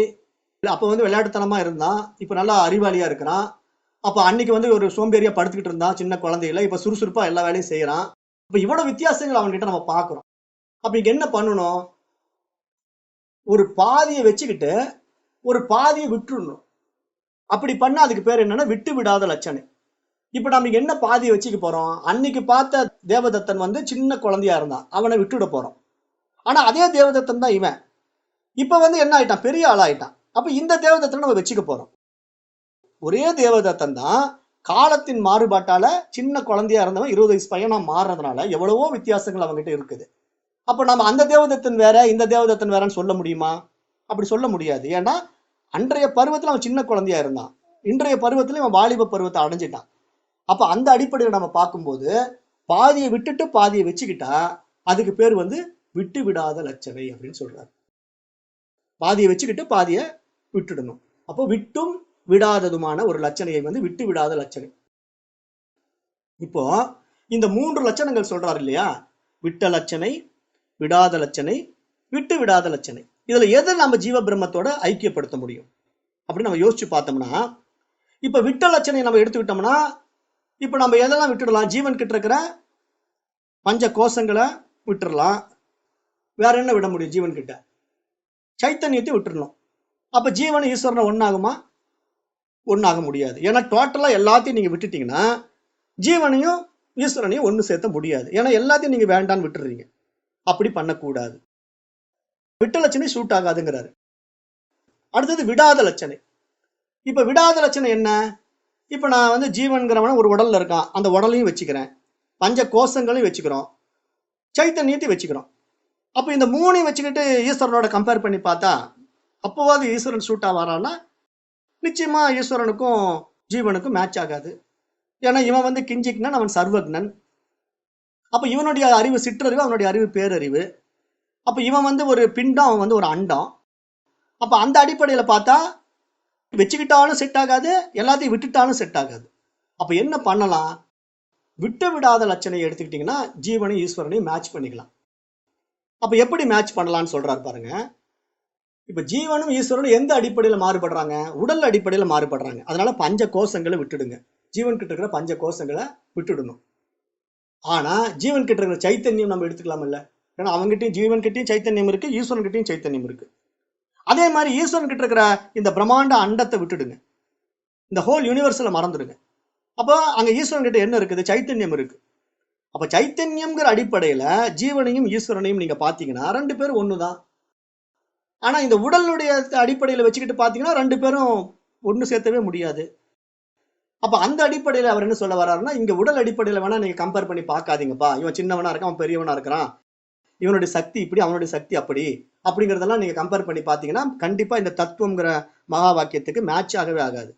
அப்ப வந்து விளையாட்டுத்தனமா இருந்தான், இப்ப நல்லா அறிவாளியா இருக்கிறான். அப்ப அன்னைக்கு வந்து ஒரு சோம்பேறியா படுத்துக்கிட்டு இருந்தான் சின்ன குழந்தையில, இப்ப சுறுசுறுப்பா எல்லா வேலையும் செய்யறான். இப்ப இவ்வளவு வித்தியாசங்கள் அவன்கிட்ட நம்ம பாக்குறோம். அப்ப இங்க என்ன பண்ணணும்? ஒரு பாதியை வச்சுக்கிட்டு ஒரு பாதியை விட்டுடணும். அப்படி பண்ணா அதுக்கு பேர் என்னன்னா விட்டு விடாத லட்சணை. இப்ப நம்ம என்ன பாதியை வச்சுக்க போறோம்? அன்னைக்கு பார்த்த தேவதத்தன் வந்து சின்ன குழந்தையா இருந்தான், அவனை விட்டுட போறோம். ஆனா அதே தேவதத்தன் தான் இவன் இப்ப வந்து என்ன ஆயிட்டான்? பெரிய ஆளாயிட்டான். அப்ப இந்த தேவதத்தனை நம்ம வச்சுக்க போறோம். ஒரே தேவதத்தன் தான், காலத்தின் மாறுபாட்டால சின்ன குழந்தையா இருந்தவன் 20 வயசு பையனா மாறுறதுனால எவ்வளவோ வித்தியாசங்கள் அவங்ககிட்ட இருக்குது. அப்ப நம்ம அந்த தேவதத்தன் வேற இந்த தேவதத்தன் வேறன்னு சொல்ல முடியுமா? அப்படி சொல்ல முடியாது. ஏன்னா அன்றைய பருவத்துல அவன் சின்ன குழந்தையா இருந்தான், இன்றைய பருவத்துல அவன் வாலிப பருவத்தை அடைஞ்சிட்டான். அப்ப அந்த அடிப்படையில் நம்ம பார்க்கும்போது பாதியை விட்டுட்டு பாதியை வச்சுக்கிட்டா அதுக்கு பேர் வந்து விட்டு விடாத லட்சணை அப்படின்னு சொல்றாரு. பாதியை வச்சுக்கிட்டு பாதியை விட்டுடணும். அப்போ விட்டும் விடாததுமான ஒரு லட்சணையை வந்து விட்டு விடாத லட்சணை. இப்போ இந்த 3 லட்சணங்கள் சொல்றாரு இல்லையா? விட்ட லட்சணை, விடாத லட்சணை, விட்டு விடாத லட்சணை. இதுல எதை நம்ம ஜீவ பிரம்மத்தோட ஐக்கியப்படுத்த முடியும் அப்படின்னு நம்ம யோசிச்சு பார்த்தோம்னா, இப்ப விட்ட லட்சணை நம்ம எடுத்துக்கிட்டோம்னா இப்ப நம்ம எதெல்லாம் விட்டுடலாம்? ஜீவன் கிட்ட இருக்கிற பஞ்ச கோஷங்களை விட்டுடலாம். வேற என்ன விட முடியும்? ஜீவன் கிட்ட சைத்தன்யத்தை விட்டுடணும். அப்ப ஜீவன் ஈஸ்வரனை ஒன்னாகுமா? ஒன்னாக முடியாது. ஏன்னா டோட்டலா எல்லாத்தையும் நீங்க விட்டுட்டீங்கன்னா ஜீவனையும் ஈஸ்வரனையும் ஒண்ணு சேர்த்த முடியாது. ஏன்னா எல்லாத்தையும் நீங்க வேண்டான்னு விட்டுறீங்க. அப்படி பண்ணக்கூடாது. விட்ட லட்சணை சூட் ஆகாதுங்கிறாரு. அடுத்தது விடாத லட்சணை. இப்ப விடாத லட்சணை என்ன? இப்ப நான் வந்து ஜீவன்கிறவன ஒரு உடல்ல இருக்கான், அந்த உடலையும் வச்சுக்கிறேன், பஞ்ச கோஷங்களையும் வச்சுக்கிறோம், சைத்தன்யத்தை வச்சுக்கிறோம். அப்ப இந்த மூணையும் வச்சுக்கிட்டு ஈஸ்வரனோட கம்பேர் பண்ணி பார்த்தா அப்போவாது ஈஸ்வரன் சூட்டா வரான்னா நிச்சயமா ஈஸ்வரனுக்கும் ஜீவனுக்கும் மேட்ச் ஆகாது. ஏன்னா இவன் வந்து கிஞ்சிக்னன், அவன் சர்வக்னன். அப்ப இவனுடைய அறிவு சிற்றறிவு, அவனுடைய அறிவு பேரறிவு. அப்ப இவன் வந்து ஒரு பிண்டம், அவன் வந்து ஒரு அண்டம். அப்ப அந்த அடிப்படையில பார்த்தா வச்சுக்கிட்டாலும் செட் ஆகாது, எல்லாத்தையும் விட்டுட்டாலும் செட் ஆகாது. அப்ப என்ன பண்ணலாம்? விட்டு விடாத லட்சணையை எடுத்துக்கிட்டீங்கன்னா ஜீவனையும் ஈஸ்வரனையும் மேட்ச் பண்ணிக்கலாம். அப்ப எப்படி மேட்ச் பண்ணலாம்னு சொல்றாரு பாருங்க. இப்ப ஜீவனும் ஈஸ்வரனும் எந்த அடிப்படையில மாறுபடுறாங்க? உடல் அடிப்படையில மாறுபடுறாங்க. அதனால பஞ்ச கோஷங்களை விட்டுடுங்க. ஜீவன் கிட்ட இருக்கிற பஞ்ச கோஷங்களை விட்டுடணும். ஆனா ஜீவன் கிட்ட இருக்கிற சைத்தன்யம் நம்ம எடுத்துக்கலாம் இல்ல? ஏன்னா அவங்ககிட்டயும் ஜீவன் கிட்டயும் சைத்தன்யம் இருக்கு, ஈஸ்வரன் கிட்டயும் சைத்தன்யம் இருக்கு. அதே மாதிரி ஈஸ்வரன் கிட்ட இருக்கிற இந்த பிரம்மாண்ட அண்டத்தை விட்டுடுங்க. இந்த ஹோல் யூனிவர்ஸ்ல மறந்துடுங்க. அப்போ அங்க ஈஸ்வரன் கிட்ட என்ன இருக்குது? சைத்தன்யம் இருக்கு. அப்ப சைத்தன்யம்ங்கிற அடிப்படையில ஜீவனையும் ஈஸ்வரனையும் நீங்க பாத்தீங்கன்னா ரெண்டு பேரும் ஒண்ணுதான். ஆனா இந்த உடலுடைய அடிப்படையில வச்சுக்கிட்டு பாத்தீங்கன்னா ரெண்டு பேரும் ஒண்ணு சேர்த்தவே முடியாது. அப்ப அந்த அடிப்படையில அவர் என்ன சொல்ல வர்றாருன்னா, இங்க உடல் அடிப்படையில வேணா நீங்க கம்பேர் பண்ணி பார்க்காதீங்கப்பா. இவன் சின்னவனா இருக்கான், அவன் பெரியவனா இருக்கிறான், இவனுடைய சக்தி இப்படி, அவனுடைய சக்தி அப்படி, அப்படிங்கறதெல்லாம் நீங்க கம்பேர் பண்ணி பாத்தீங்கன்னா கண்டிப்பா இந்த தத்துவம்ங்கிற மகா வாக்கியத்துக்கு மேட்ச் ஆகவே ஆகாது.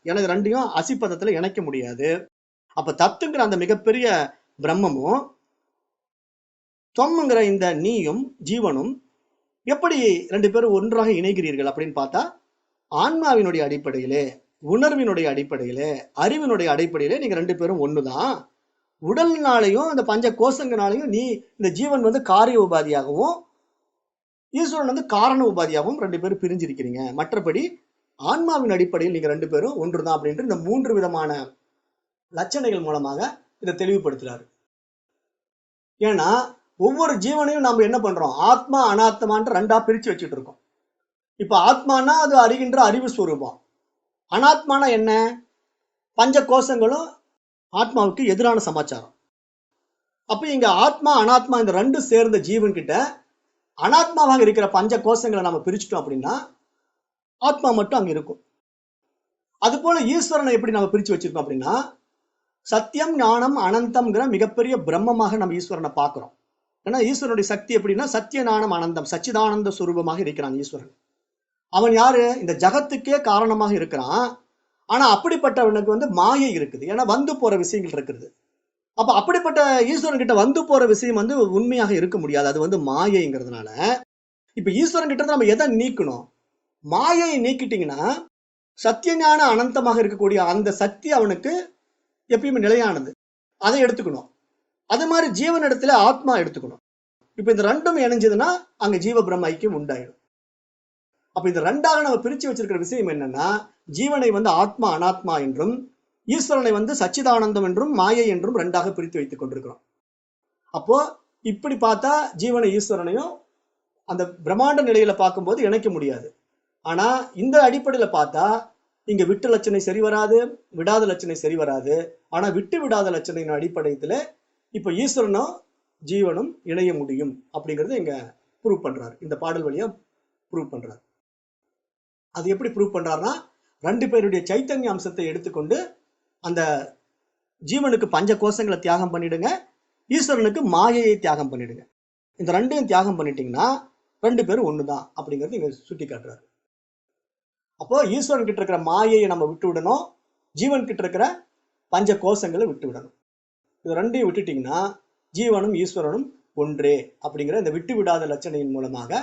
எனக்கு ரெண்டையும் அசிப்பதத்துல இணைக்க முடியாது. அப்ப தத்துங்கிற அந்த மிகப்பெரிய பிரம்மமும் தொம்முங்கிற இந்த நீயும் ஜீவனும் எப்படி ரெண்டு பேரும் ஒன்றாக இணைகிறீர்கள் அப்படின்னு பார்த்தா ஆன்மாவினுடைய அடிப்படையிலே, உணர்வினுடைய அடிப்படையிலே, அறிவினுடைய அடிப்படையிலே நீங்க ரெண்டு பேரும் ஒண்ணுதான். உடல்னாலையும் இந்த பஞ்ச கோஷங்கனாலையும் நீ இந்த ஜீவன் வந்து காரிய உபாதியாகவும் ஈஸ்வரன் வந்து காரண உபாதியாகவும் ரெண்டு பேரும் பிரிஞ்சிருக்கிறீங்க. மற்றபடி ஆன்மாவின் அடிப்படையில் நீங்க ரெண்டு பேரும் ஒன்றுதான் அப்படின்ட்டு இந்த மூன்று விதமான லட்சணைகள் மூலமாக இதை தெளிவுபடுத்துறாரு. ஏன்னா ஒவ்வொரு ஜீவனையும் நாம என்ன பண்றோம்? ஆத்மா அனாத்மான்ற ரெண்டா பிரிச்சு வச்சுட்டு இருக்கோம். இப்ப ஆத்மானா அது அறிகின்ற அறிவு ஸ்வரூபம். அனாத்மானா என்ன? பஞ்ச கோஷங்களும் ஆத்மாவுக்கு எதிரான சமாச்சாரம். அப்ப இங்க ஆத்மா அனாத்மா இந்த ரெண்டு சேர்ந்த ஜீவன் கிட்ட அனாத்மாவாக இருக்கிற பஞ்ச கோஷங்களை நம்ம பிரிச்சுட்டோம் அப்படின்னா ஆத்மா மட்டும் அங்க இருக்கும். அது போல ஈஸ்வரனை எப்படி நம்ம பிரிச்சு வச்சிருக்கோம் அப்படின்னா சத்தியம் ஞானம் அனந்தம்ங்கிற மிகப்பெரிய பிரம்மமாக நம்ம ஈஸ்வரனை பார்க்கிறோம். ஏன்னா ஈஸ்வரனுடைய சக்தி எப்படின்னா சத்திய ஞானம் அனந்தம், சச்சிதானந்த சுரூபமாக இருக்கிறான் ஈஸ்வரன். அவன் யாரு? இந்த ஜகத்துக்கே காரணமாக இருக்கிறான். ஆனா அப்படிப்பட்டவனுக்கு வந்து மாயை இருக்குது. ஏன்னா வந்து போற விஷயங்கள் இருக்குது. அப்ப அப்படிப்பட்ட ஈஸ்வரன் கிட்ட வந்து போற விஷயம் வந்து உண்மையாக இருக்க முடியாது. அது வந்து மாயைங்கிறதுனால இப்ப ஈஸ்வரன் கிட்ட நம்ம எதை நீக்கணும்? மாயையை நீக்கிட்டீங்கன்னா சத்தியஞான அனந்தமாக இருக்கக்கூடிய அந்த சக்தி அவனுக்கு எப்பயுமே நிலையானது. அதை எடுத்துக்கணும். அது மாதிரி ஜீவன் இடத்துல ஆத்மா எடுத்துக்கணும். இப்ப இந்த ரெண்டும் இணைஞ்சதுன்னா அங்க ஜீவ பிரம்ம ஐக்கியம் உண்டாயிடும். அப்ப இந்த ரெண்டாக நம்ம பிரிச்சு வச்சிருக்கிற விஷயம் என்னன்னா ஜீவனை வந்து ஆத்மா அனாத்மா என்றும் ஈஸ்வரனை வந்து சச்சிதானந்தம் என்றும் மாயை என்றும் ரெண்டாக பிரித்து வைத்துக் கொண்டிருக்கிறோம். அப்போ இப்படி பார்த்தா ஜீவனை ஈஸ்வரனையும் அந்த பிரம்மாண்ட நிலையில பார்க்கும்போது இணைக்க முடியாது. ஆனா இந்த அடிப்படையில பார்த்தா இங்க விட்டு லட்சணை சரி வராது, விடாத லட்சணை சரி வராது. ஆனா விட்டு விடாத லட்சணையின் அடிப்படையில இப்ப ஈஸ்வரனும் ஜீவனும் இணைய முடியும் அப்படிங்கறது இங்க ப்ரூவ் பண்றாரு. இந்த பாடல் வழியா ப்ரூவ் பண்றாரு. அது எப்படி ப்ரூவ் பண்றாருன்னா ரெண்டு பேருடைய சைத்தன்ய அம்சத்தை எடுத்துக்கொண்டு அந்த ஜீவனுக்கு பஞ்ச கோஷங்களை தியாகம் பண்ணிடுங்க, ஈஸ்வரனுக்கு மாயையை தியாகம் பண்ணிடுங்க. இந்த ரெண்டையும் தியாகம் பண்ணிட்டீங்கன்னா ரெண்டு பேரும் ஒண்ணுதான் அப்படிங்கறது இங்க சுட்டி காட்டுறாரு. அப்போ ஈஸ்வரன் கிட்ட இருக்கிற மாயையை நம்ம விட்டு விடணும், ஜீவன் கிட்ட இருக்கிற பஞ்ச கோஷங்களை விட்டு விடணும். இது ரெண்டையும் விட்டுட்டீங்கன்னா ஜீவனும் ஈஸ்வரனும் ஒன்றே அப்படிங்கிற இந்த விட்டு விடாத லட்சணையின் மூலமாக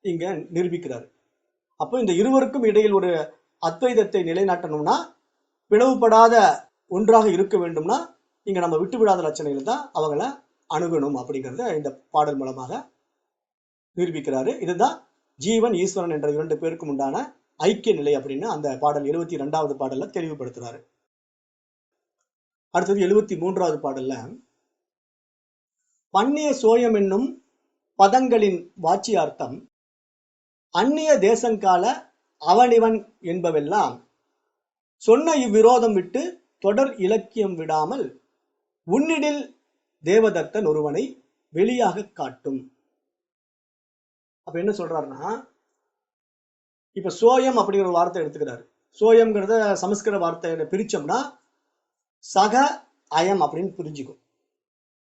இங்க நிரூபிக்கிறாரு. அப்போ இந்த இருவருக்கும் இடையில் ஒரு அத்வைதத்தை நிலைநாட்டணும்னா பிளவுபடாத ஒன்றாக இருக்க வேண்டும்னா இங்க நம்ம விட்டு விடாத லட்சணையில தான் அவங்கள அணுகணும் அப்படிங்கறத இந்த பாடல் மூலமாக நிரூபிக்கிறாரு. இதுதான் ஜீவன் ஈஸ்வரன் என்ற இரண்டு பேருக்கும் உண்டான ஐக்கிய நிலை அப்படின்னு அந்த பாடல் 72வது பாடல்ல தெளிவுபடுத்துறாரு. அடுத்தது 73வது பாடல்ல பன்னிய சோயம் என்னும் பதங்களின் வாட்சியார்த்தம் அந்நிய தேசங்கால அவனிவன் என்பவெல்லாம் சொன்ன இவ்விரோதம் விட்டு தொடர் இலக்கியம் விடாமல் உன்னிடில் தேவதத்தன் ஒருவனை வெளியாக காட்டும். அப்ப என்ன சொல்றாருன்னா இப்ப சோயம் அப்படிங்கிற ஒரு வார்த்தை எடுத்துக்கிறாரு. சோயம்ங்கிறத சமஸ்கிருத வார்த்தையை பிரிச்சோம்னா சக அயம் அப்படின்னு புரிஞ்சுக்கும்.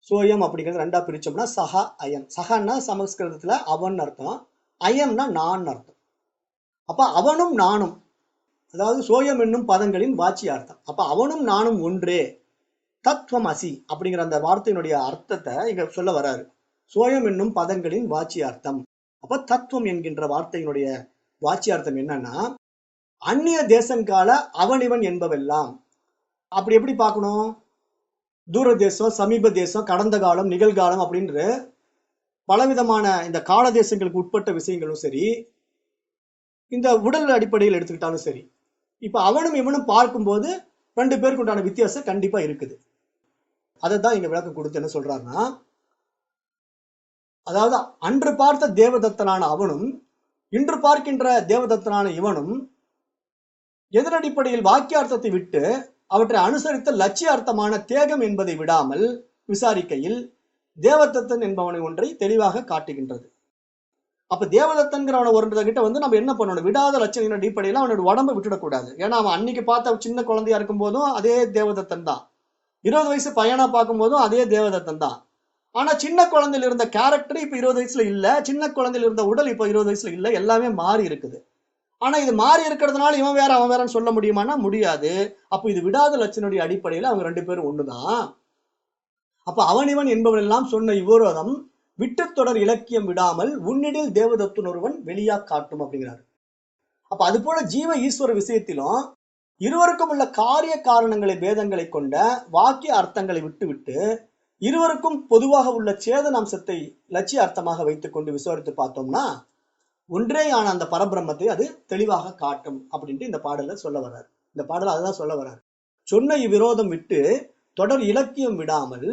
சோயம் அப்படிங்கிறது ரெண்டா பிரிச்சோம்னா சஹா அயம். சஹான்னா சமஸ்கிருதத்துல அவன் அர்த்தம், அயம்னா நான் அர்த்தம். அப்ப அவனும் நானும், அதாவது சோயம் என்னும் பதங்களின் வாச்சியார்த்தம். அப்ப அவனும் நானும் ஒன்றே, தத்துவம் அசி அப்படிங்கிற அந்த வார்த்தையினுடைய அர்த்தத்தை இங்க சொல்ல வராரு. சோயம் என்னும் பதங்களின் வாச்சியார்த்தம். அப்ப தத்துவம் என்கின்ற வார்த்தையினுடைய வாச்சியார்த்தம் என்னன்னா, அந்நிய தேசங்கால அவனிவன் என்பவெல்லாம். அப்படி எப்படி பார்க்கணும்? தூர தேசம், சமீப தேசம், கடந்த காலம், நிகழ்காலம் அப்படின்ற பலவிதமான இந்த கால தேசங்களுக்கு உட்பட்ட விஷயங்களும் சரி, இந்த உடல் அடிப்படையில் எடுத்துக்கிட்டாலும் சரி, இப்ப அவனும் இவனும் பார்க்கும்போது ரெண்டு பேருக்கு உண்டான வித்தியாசம் கண்டிப்பா இருக்குது. அதை தான் இங்க விளக்கம் கொடுத்து என்ன சொல்றாருன்னா, அதாவது அன்று பார்த்த தேவதத்தனான அவனும் இன்று பார்க்கின்ற தேவதத்தனான இவனும் எதிரடிப்படையில் வாக்கியார்த்தத்தை விட்டு அவற்றை அனுசரித்த லட்சியார்த்தமான தேகம் என்பதை விடாமல் விசாரிக்கையில் தேவதத்தன் என்பவனை ஒன்றை தெளிவாக காட்டுகின்றது. அப்ப தேவதத்தன்கிறவனை ஒருத்தகிட்ட வந்து நம்ம என்ன பண்ணணும்? விடாத லட்சணின் அடிப்படையில் அவனோட உடம்பை விட்டுடக்கூடாது. ஏன்னா அவன் அன்னைக்கு பார்த்த சின்ன குழந்தையா இருக்கும் போதும் அதே தேவதத்தன் தான், 20 வயசு பையனா பார்க்கும் போதும் அதே தேவதத்தன் தான். ஆனா சின்ன குழந்தையில இருந்த கேரக்டர் இப்ப 20 வயசுல இல்ல, சின்ன குழந்தையில இருந்த உடல் இப்ப 20 வயசுல இல்ல, எல்லாமே மாறி இருக்குது. ஆனா இது மாறி இருக்கிறதுனால இவன் வேற அவன் வேறன்னு சொல்ல முடியுமானா முடியாது. அப்ப இது விடாத லட்சணுடைய அடிப்படையில அவங்க ரெண்டு பேரும் ஒண்ணுதான். அப்ப அவன் இவன் என்பவன் எல்லாம் சொன்ன இவ்விரோதம் விட்டு தொடர் இலக்கியம் விடாமல் உன்னிடில் தேவதத்துன் ஒருவன் வெளியா காட்டும் அப்படிங்கிறாரு. அப்ப அது போல ஜீவ ஈஸ்வர விஷயத்திலும் இருவருக்கும் உள்ள காரிய காரணங்களை பேதங்களை கொண்ட வாக்கிய அர்த்தங்களை விட்டுவிட்டு இருவருக்கும் பொதுவாக உள்ள சேதன அம்சத்தை லட்சிய அர்த்தமாக வைத்துக் கொண்டு விசாரித்து பார்த்தோம்னா ஒன்றேயான அந்த பரபிரம்மத்தை அது தெளிவாக காட்டும் அப்படின்ட்டு இந்த பாடல சொல்ல வர்றாரு. இந்த பாடல அதுதான் சொல்ல வர்றாரு. சொன்ன இவ்விரோதம் விட்டு தொடர் இலக்கியம் விடாமல்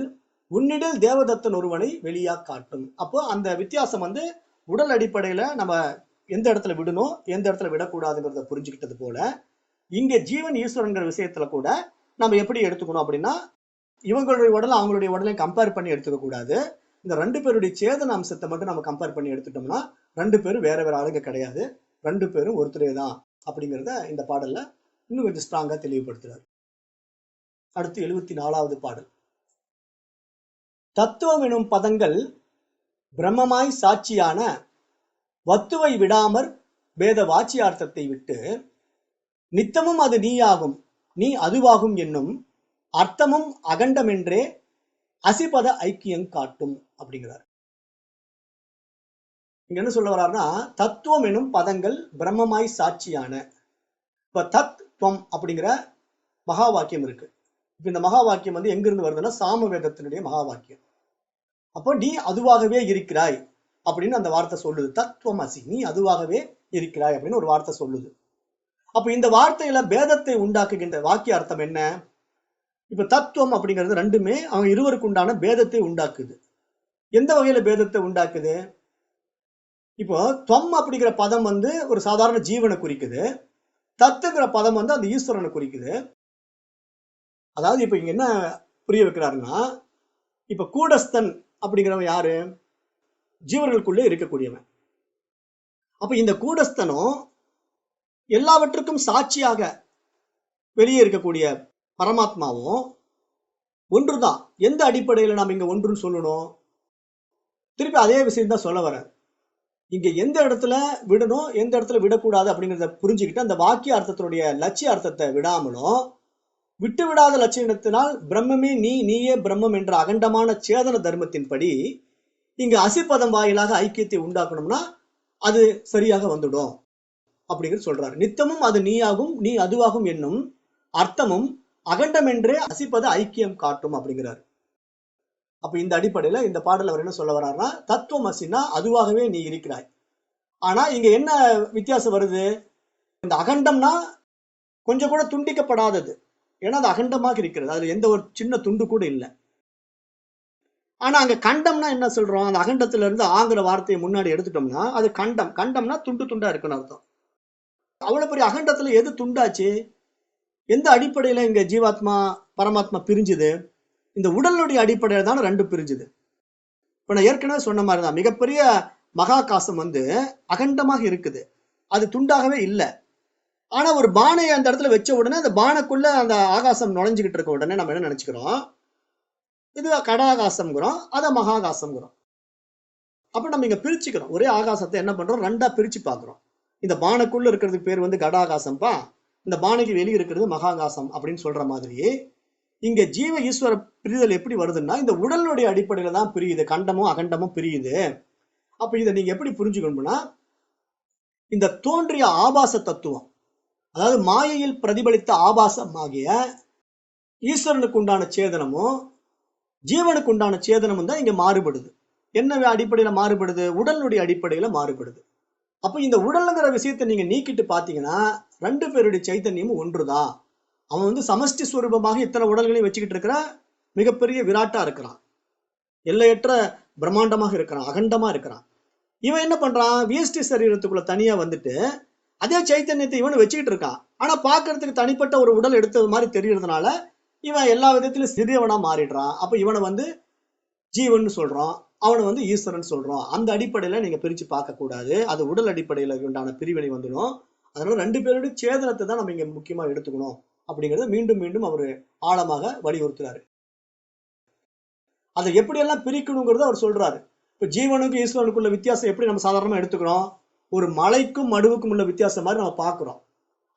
உன்னிடில் தேவதத்தன் ஒருவனை வெளியா காட்டும். அப்போ அந்த வித்தியாசம் வந்து உடல் அடிப்படையில நம்ம எந்த இடத்துல விடணும், எந்த இடத்துல விடக்கூடாதுங்கிறத புரிஞ்சுக்கிட்டது போல இங்க ஜீவன் ஈஸ்வரங்கிற விஷயத்துல கூட நம்ம எப்படி எடுத்துக்கணும் அப்படின்னா, இவங்களுடைய உடலை அவங்களுடைய உடலையும் கம்பேர் பண்ணி எடுத்துக்க கூடாது. இந்த ரெண்டு பேருடைய சேதன அம்சத்தை மட்டும் நம்ம கம்பேர் பண்ணி எடுத்துட்டோம்னா ரெண்டு பேரும் வேற வேற ஆளுங்க கிடையாது, ரெண்டு பேரும் ஒருத்தரே தான் அப்படிங்கிறத இந்த பாடல்ல இன்னும் கொஞ்சம் ஸ்ட்ராங்கா தெளிவுபடுத்துறாரு. அடுத்து 74வது பாடல். தத்துவம் எனும் பதங்கள் பிரம்மமாய் சாட்சியான வத்துவை விடாமற் பேத வாச்சியார்த்தத்தை விட்டு நித்தமும் அது நீயாகும் நீ அதுவாகும் என்னும் அர்த்தமும் அகண்டமென்றே அசிபத ஐக்கியம் காட்டும் அப்படிங்கிறார். இங்க என்ன சொல்ல வர்றாருன்னா, தத்துவம் எனும் பதங்கள் பிரம்மமாய் சாட்சியான. இப்ப தத்துவம் அப்படிங்கிற மகா வாக்கியம் இருக்கு. இப்ப இந்த மகா வாக்கியம் வந்து எங்கிருந்து வருதுன்னா சாம வேதத்தினுடைய மகா வாக்கியம். அப்போ நீ அதுவாகவே இருக்கிறாய் அப்படின்னு அந்த வார்த்தை சொல்லுது. தத்துவம் அசி, நீ அதுவாகவே இருக்கிறாய் அப்படின்னு ஒரு வார்த்தை சொல்லுது. அப்ப இந்த வார்த்தையில பேதத்தை உண்டாக்குகின்ற வாக்கிய அர்த்தம் என்ன? இப்ப தத்துவம் அப்படிங்கிறது ரெண்டுமே அவங்க இருவருக்கு உண்டான பேதத்தை உண்டாக்குது. எந்த வகையில பேதத்தை உண்டாக்குது? இப்போ துவம் அப்படிங்கிற பதம் வந்து ஒரு சாதாரண ஜீவனை குறிக்குது, தத்துங்கிற பதம் வந்து அந்த ஈஸ்வரனை குறிக்குது. அதாவது இப்ப இங்க என்ன புரிய வைக்கிறாருன்னா, இப்ப கூடஸ்தன் அப்படிங்கிறவன் யாரு? ஜீவர்களுக்குள்ளே இருக்கக்கூடியவன். அப்ப இந்த கூடஸ்தனும் எல்லாவற்றுக்கும் சாட்சியாக வெளியே இருக்கக்கூடிய பரமாத்மாவும் ஒன்றுதான். எந்த அடிப்படையில நாம் இங்க ஒன்றுன்னு சொல்லணும்? திருப்பி அதே விஷயம் தான் சொல்ல வர. இங்க எந்த இடத்துல விடணும், எந்த இடத்துல விடக்கூடாது அப்படிங்கிறத புரிஞ்சுக்கிட்டு அந்த வாக்கிய அர்த்தத்தினுடைய லட்சிய அர்த்தத்தை விடாமலும், விட்டு விடாத லட்சியத்தினால் பிரம்மமே நீ, நீயே பிரம்மம் என்ற அகண்டமான சேதன தர்மத்தின்படி இங்க அசிப்பதம் வாயிலாக ஐக்கியத்தை உண்டாக்கணும்னா அது சரியாக வந்துடும் அப்படிங்கிறது சொல்றாரு. நித்தமும் அது நீயாகும் நீ அதுவாகும் என்னும் அர்த்தமும் அகண்டமென்றே அசிப்பத ஐக்கியம் காட்டும் அப்படிங்கிறாரு. அப்ப இந்த அடிப்படையில இந்த பாடல் அவர் என்ன சொல்ல வர்றாருன்னா, தத்துவம் அசினா அதுவாகவே நீ இருக்கிறாய். ஆனா இங்க என்ன வித்தியாசம் வருது? இந்த அகண்டம்னா கொஞ்சம் கூட துண்டிக்கப்படாதது, ஏன்னா அது அகண்டமாக இருக்கிறது, அதுல எந்த ஒரு சின்ன துண்டு கூட இல்லை. ஆனா அங்க கண்டம்னா என்ன சொல்றோம்? அந்த அகண்டத்துல இருந்து ஆங்கிற வார்த்தையை முன்னாடி எடுத்துட்டோம்னா அது கண்டம். கண்டம்னா துண்டு துண்டா இருக்குன்னு அர்த்தம். அவ்வளவு பெரிய அகண்டத்துல எது துண்டாச்சு? எந்த அடிப்படையில இங்க ஜீவாத்மா பரமாத்மா பிரிஞ்சுது? இந்த உடலுடைய அடிப்படையில தானே ரெண்டு பிரிஞ்சுது. இப்ப நான் ஏற்கனவே சொன்ன மாதிரிதான், மிகப்பெரிய மகாகாசம் வந்து அகண்டமாக இருக்குது, அது துண்டாகவே இல்லை. ஆனா ஒரு பானையை அந்த இடத்துல வச்ச உடனே அந்த பானைக்குள்ள அந்த ஆகாசம் நுழைஞ்சுக்கிட்டு இருக்க உடனே நம்ம என்ன நினைச்சுக்கிறோம்? இது கடாகாசம்ங்கிறோம், அதை மகாகாசம்ங்கிறோம். அப்ப நம்ம இங்க பிரிச்சுக்கிறோம். ஒரே ஆகாசத்தை என்ன பண்றோம், ரெண்டா பிரிச்சு பாக்குறோம். இந்த பானைக்குள்ள இருக்கிறதுக்கு பேர் வந்து கடாகாசம்பா, இந்த பானைக்கு வெளியே இருக்கிறது மகாகாசம் அப்படின்னு சொல்ற மாதிரி இங்க ஜீவ ஈஸ்வர பிரிதல் எப்படி வருதுன்னா இந்த உடலுடைய அடிப்படையில தான் பிரியுது, கண்டமும் அகண்டமும் பிரியுது. அப்ப இதை நீங்க எப்படி புரிஞ்சுக்கணும்னா, இந்த தோன்றிய ஆபாச தத்துவம், அதாவது மாயையில் பிரதிபலித்த ஆபாசமாகிய ஈஸ்வரனுக்கு உண்டான சேதனமும் ஜீவனுக்கு உண்டான சேதனமும் தான் இங்க மாறுபடுது. என்ன அடிப்படையில மாறுபடுது, உடலுடைய அடிப்படையில மாறுபடுது. அப்ப இந்த உடல்ங்கிற விஷயத்தை நீங்க நீக்கிட்டு பாத்தீங்கன்னா ரெண்டு பேருடைய சைத்தன்யமும் ஒன்றுதான். அவன் வந்து சமஷ்டி ஸ்வரூபமாக இத்தனை உடல்களையும் வச்சுக்கிட்டு இருக்கிற மிகப்பெரிய விராட்டா இருக்கிறான், எல்லையற்ற பிரம்மாண்டமாக இருக்கிறான், அகண்டமா இருக்கிறான். இவன் என்ன பண்றான், விஎஸ்டி சரீரத்துக்குள்ள தனியா வந்துட்டு அதே சைத்தன்யத்தை இவனு வச்சுக்கிட்டு இருக்கான். ஆனா பாக்குறதுக்கு தனிப்பட்ட ஒரு உடல் எடுத்தது மாதிரி தெரியறதுனால இவன் எல்லா விதத்திலும் சிறியவனா மாறிடுறான். அப்ப இவனை வந்து ஜீவன் சொல்றோம், அவனை வந்து ஈஸ்வரன் சொல்றோம். அந்த அடிப்படையில நீங்க பிரிச்சு பார்க்க கூடாது, அது உடல் அடிப்படையில உண்டான பிரிவினை வந்துடும். அதனால ரெண்டு பேருடைய சேதனத்தை தான் நம்ம இங்க முக்கியமா எடுத்துக்கணும் அப்படிங்கறத மீண்டும் மீண்டும் அவரு ஆழமாக வலியுறுத்துறாரு. அதை எப்படியெல்லாம் பிரிக்கணுங்கிறத அவர் சொல்றாரு. இப்ப ஜீவனுக்கும் ஈஸ்வரனுக்குள்ள வித்தியாசம் எப்படி நம்ம சாதாரணமா எடுத்துக்கிறோம், ஒரு மலைக்கும் மடுவுக்கும் உள்ள வித்தியாசம் மாதிரி நம்ம பார்க்கிறோம்.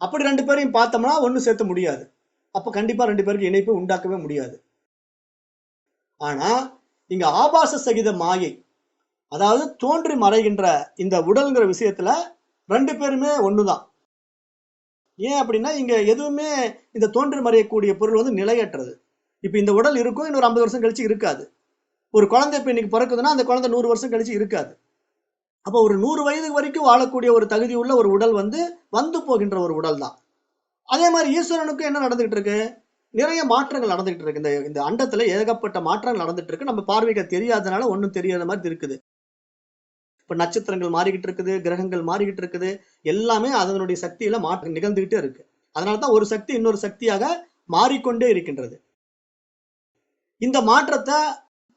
அப்படி ரெண்டு பேரையும் பார்த்தோம்னா ஒன்னும் சேர்த்த முடியாது. அப்ப கண்டிப்பா ரெண்டு பேருக்கு இணைப்பு உண்டாக்கவே முடியாது. ஆனா இங்க ஆபாச சகித மாயை, அதாவது தோன்றி மறைகின்ற இந்த உடல்ங்கிற விஷயத்துல ரெண்டு பேருமே ஒண்ணுதான். ஏன் அப்படின்னா இங்க எதுவுமே இந்த தோன்றி மறையக்கூடிய பொருள் வந்து நிலையற்றது. இப்ப இந்த உடல் இருக்கும், இன்னொரு 50 வருஷம் கழிச்சு இருக்காது. ஒரு குழந்தை இப்ப இன்னைக்கு பிறக்குதுன்னா அந்த குழந்தை 100 வருஷம் கழிச்சு இருக்காது. அப்ப ஒரு 100 வயது வரைக்கும் வாழக்கூடிய ஒரு தகுதி உள்ள ஒரு உடல் வந்து போகின்ற ஒரு உடல் தான். அதே மாதிரி ஈஸ்வரனுக்கும் என்ன நடந்துகிட்டு இருக்கு, நிறைய மாற்றங்கள் நடந்துகிட்டு இருக்கு. இந்த அண்டத்துல ஏகப்பட்ட மாற்றங்கள் நடந்துட்டு இருக்கு. நம்ம பார்வைக்கு தெரியாதனால ஒன்னும் தெரியாத மாதிரி இருக்குது. இப்ப நட்சத்திரங்கள் மாறிக்கிட்டு இருக்குது, கிரகங்கள் மாறிக்கிட்டு இருக்குது, எல்லாமே அதனுடைய சக்தியில மாற்றம் நிகழ்ந்துகிட்டே இருக்கு. அதனாலதான் ஒரு சக்தி இன்னொரு சக்தியாக மாறிக்கொண்டே இருக்கின்றது. இந்த மாற்றத்தை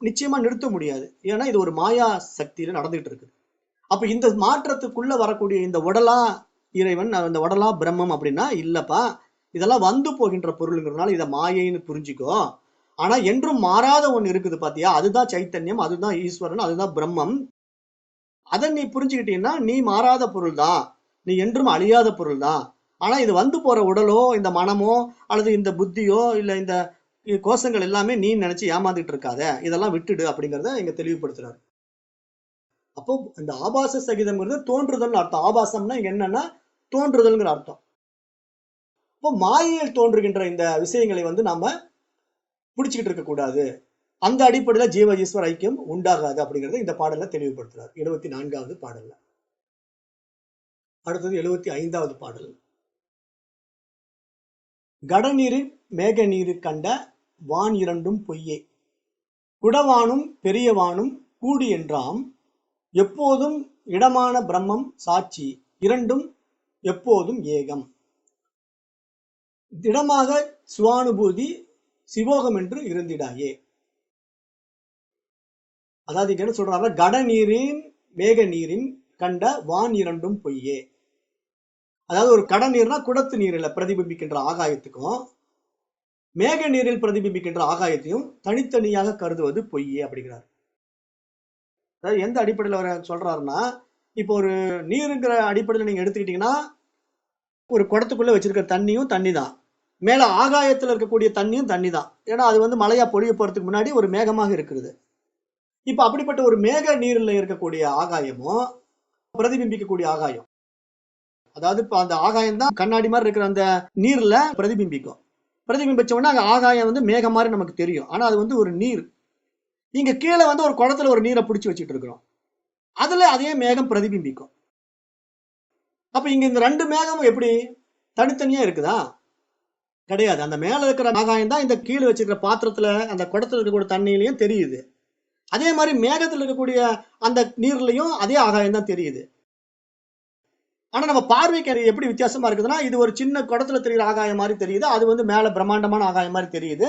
நிச்சயமா நிறுத்த முடியாது, ஏன்னா இது ஒரு மாயா சக்தியில நடந்துகிட்டு இருக்கு. அப்ப இந்த மாற்றத்துக்குள்ள வரக்கூடிய இந்த உடலா இறைவன், அந்த உடலா பிரம்மம் அப்படின்னா இல்லப்பா, இதெல்லாம் வந்து போகின்ற பொருளுங்கிறதுனால இதை மாயைன்னு புரிஞ்சுக்கோ. ஆனா என்றும் மாறாத ஒண்ணு இருக்குது பாத்தியா, அதுதான் சைத்தன்யம், அதுதான் ஈஸ்வரன், அதுதான் பிரம்மம். அதை நீ புரிஞ்சுக்கிட்டீங்கன்னா நீ மாறாத பொருள் தான், நீ என்றும் அழியாத பொருள் தான். ஆனா இது வந்து போற உடலோ இந்த மனமோ அல்லது இந்த புத்தியோ இல்ல இந்த கோஷங்கள் எல்லாமே நீ நினைச்சு ஏமாந்துட்டு இருக்காத, இதெல்லாம் விட்டுடு அப்படிங்கறத இங்க தெளிவுபடுத்துறாரு. அப்போ இந்த ஆபாச சகிதம்ங்கிறது தோன்றுதல் அர்த்தம். ஆபாசம்னா இங்க என்னன்னா தோன்றுதல்ங்கிற அர்த்தம். இப்போ மாயையில் தோன்றுகின்ற இந்த விஷயங்களை நாம பிடிச்சுக்கிட்டு இருக்க கூடாது. அந்த அடிப்படையில ஜீவ ஈஸ்வர ஐக்கியம் உண்டாகாது அப்படிங்கறத இந்த பாடல்ல தெளிவுபடுத்துறார். 74வது பாடல்ல. அடுத்தது 75வது பாடல். கடநீரில் மேக நீரு கண்ட வான் இரண்டும் பொய்யே, குடவானும் பெரியவானும் கூடி என்றாம், எப்போதும் இடமான பிரம்மம் சாட்சி, இரண்டும் எப்போதும் ஏகம். திடமாக சுவானுபூதி சிவோகம் என்று இருந்திடாயே. அதாவது இங்க என்ன சொல்றாங்க, கடநீரின் மேக நீரின் கண்ட வான் இரண்டும் பொய்யே. அதாவது ஒரு கடநீர்னா குடத்து நீரில் பிரதிபிம்பிக்கின்ற ஆகாயத்துக்கும் மேக நீரில் பிரதிபிம்பிக்கின்ற ஆகாயத்தையும் தனித்தனியாக கருதுவது பொய்யே அப்படிங்கிறார். அதாவது எந்த அடிப்படையில் அவர் சொல்றாருன்னா, இப்போ ஒரு நீருங்கிற அடிப்படையில் நீங்க எடுத்துக்கிட்டீங்கன்னா ஒரு குடத்துக்குள்ள வச்சிருக்கிற தண்ணியும் தண்ணி தான், மேல ஆகாயத்துல இருக்கக்கூடிய தண்ணியும் தண்ணி தான். ஏன்னா அது மழையா பொழிய போறதுக்கு முன்னாடி ஒரு மேகமாக இருக்குது. இப்ப அப்படிப்பட்ட ஒரு மேக நீரில் இருக்கக்கூடிய ஆகாயமும் பிரதிபிம்பிக்கக்கூடிய ஆகாயம், அதாவது இப்ப அந்த ஆகாயம் தான் கண்ணாடி மாதிரி இருக்கிற அந்த நீர்ல பிரதிபிம்பிக்கும். பிரதிபிம்பிச்ச உடனே அங்க ஆகாயம் மேகம் மாதிரி நமக்கு தெரியும். ஆனா அது ஒரு நீர். இங்க கீழே ஒரு குடத்துல ஒரு நீரை பிடிச்சி வச்சுட்டு இருக்கிறோம், அதுல அதே மேகம் பிரதிபிம்பிக்கும். அப்ப இங்க இந்த ரெண்டு மேகமும் எப்படி தனித்தனியா இருக்குதா? கிடையாது. அந்த மேல இருக்கிற ஆகாயம் தான் இந்த கீழே வச்சிருக்கிற பாத்திரத்துல அந்த குடத்துல இருக்கக்கூடிய தண்ணியிலையும் தெரியுது. அதே மாதிரி மேகத்துல இருக்கக்கூடிய அந்த நீர்லயும் அதே ஆகாயம் தான் தெரியுது. ஆனா நம்ம பார்வைக்கு எப்படி வித்தியாசமா இருக்குதுன்னா, இது ஒரு சின்ன குடத்துல தெரியுற ஆகாயம் மாதிரி தெரியுது, அது மேல பிரம்மாண்டமான ஆகாயம் மாதிரி தெரியுது.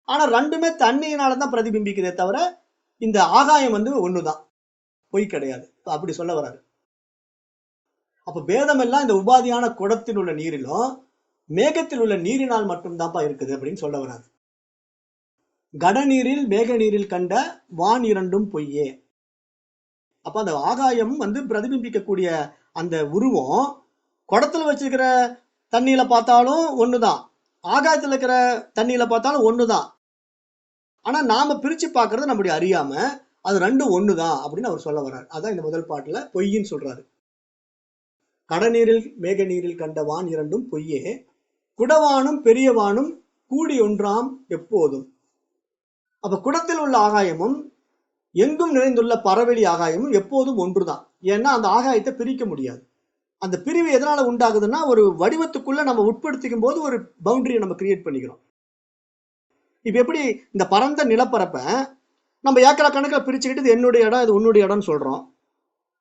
ஆனா ரெண்டுமே தண்ணியினாலதான் பிரதிபிம்பிக்குதே தவிர இந்த ஆகாயம் ஒண்ணுதான், பொய் கிடையாது. அப்படி சொல்ல வராரு. அப்ப பேதம் எல்லாம் இந்த உபாதியான குடத்தில் உள்ள நீரிலும் மேகத்தில் உள்ள நீரினால் மட்டும்தான்ப்பா இருக்குது அப்படின்னு சொல்ல வராது. கடநீரில் மேக நீரில் கண்ட வான் இரண்டும் பொய்யே. அப்ப அந்த ஆகாயம் பிரதிபிம்பிக்கக்கூடிய அந்த உருவம் குடத்துல வச்சிருக்கிற தண்ணியில பார்த்தாலும் ஒண்ணுதான், ஆகாயத்துல இருக்கிற தண்ணியில பார்த்தாலும் ஒண்ணுதான். ஆனா நாம பிரிச்சு பார்க்கறது நம்முடைய அறியாம அது ரெண்டும் ஒண்ணுதான் அப்படின்னு அவர் சொல்ல வர்றாரு. அதான் இந்த முதல் பாட்டுல பொய்ன்னு சொல்றாரு. கடநீரில் மேக நீரில் கண்ட வான் இரண்டும் பொய்யே, குடவானும் பெரியவானும் கூடி ஒன்றாம் எப்போதும். அப்ப குடத்தில் உள்ள ஆகாயமும் எங்கும் நிறைந்துள்ள பரவெளி ஆகாயமும் எப்போதும் ஒன்றுதான். ஏன்னா அந்த ஆகாயத்தை பிரிக்க முடியாது. அந்த பிரிவு எதனால உண்டாகுதுன்னா, ஒரு வடிவத்துக்குள்ள நம்ம உட்படுத்திக்கும் போது ஒரு பவுண்டரியை நம்ம கிரியேட் பண்ணிக்கிறோம். இப்ப எப்படி இந்த பரந்த நிலப்பரப்ப நம்ம ஏக்கரா கணக்கில் பிரிச்சுக்கிட்டு இது என்னுடைய இடம், இது உன்னுடைய இடம்னு சொல்றோம்.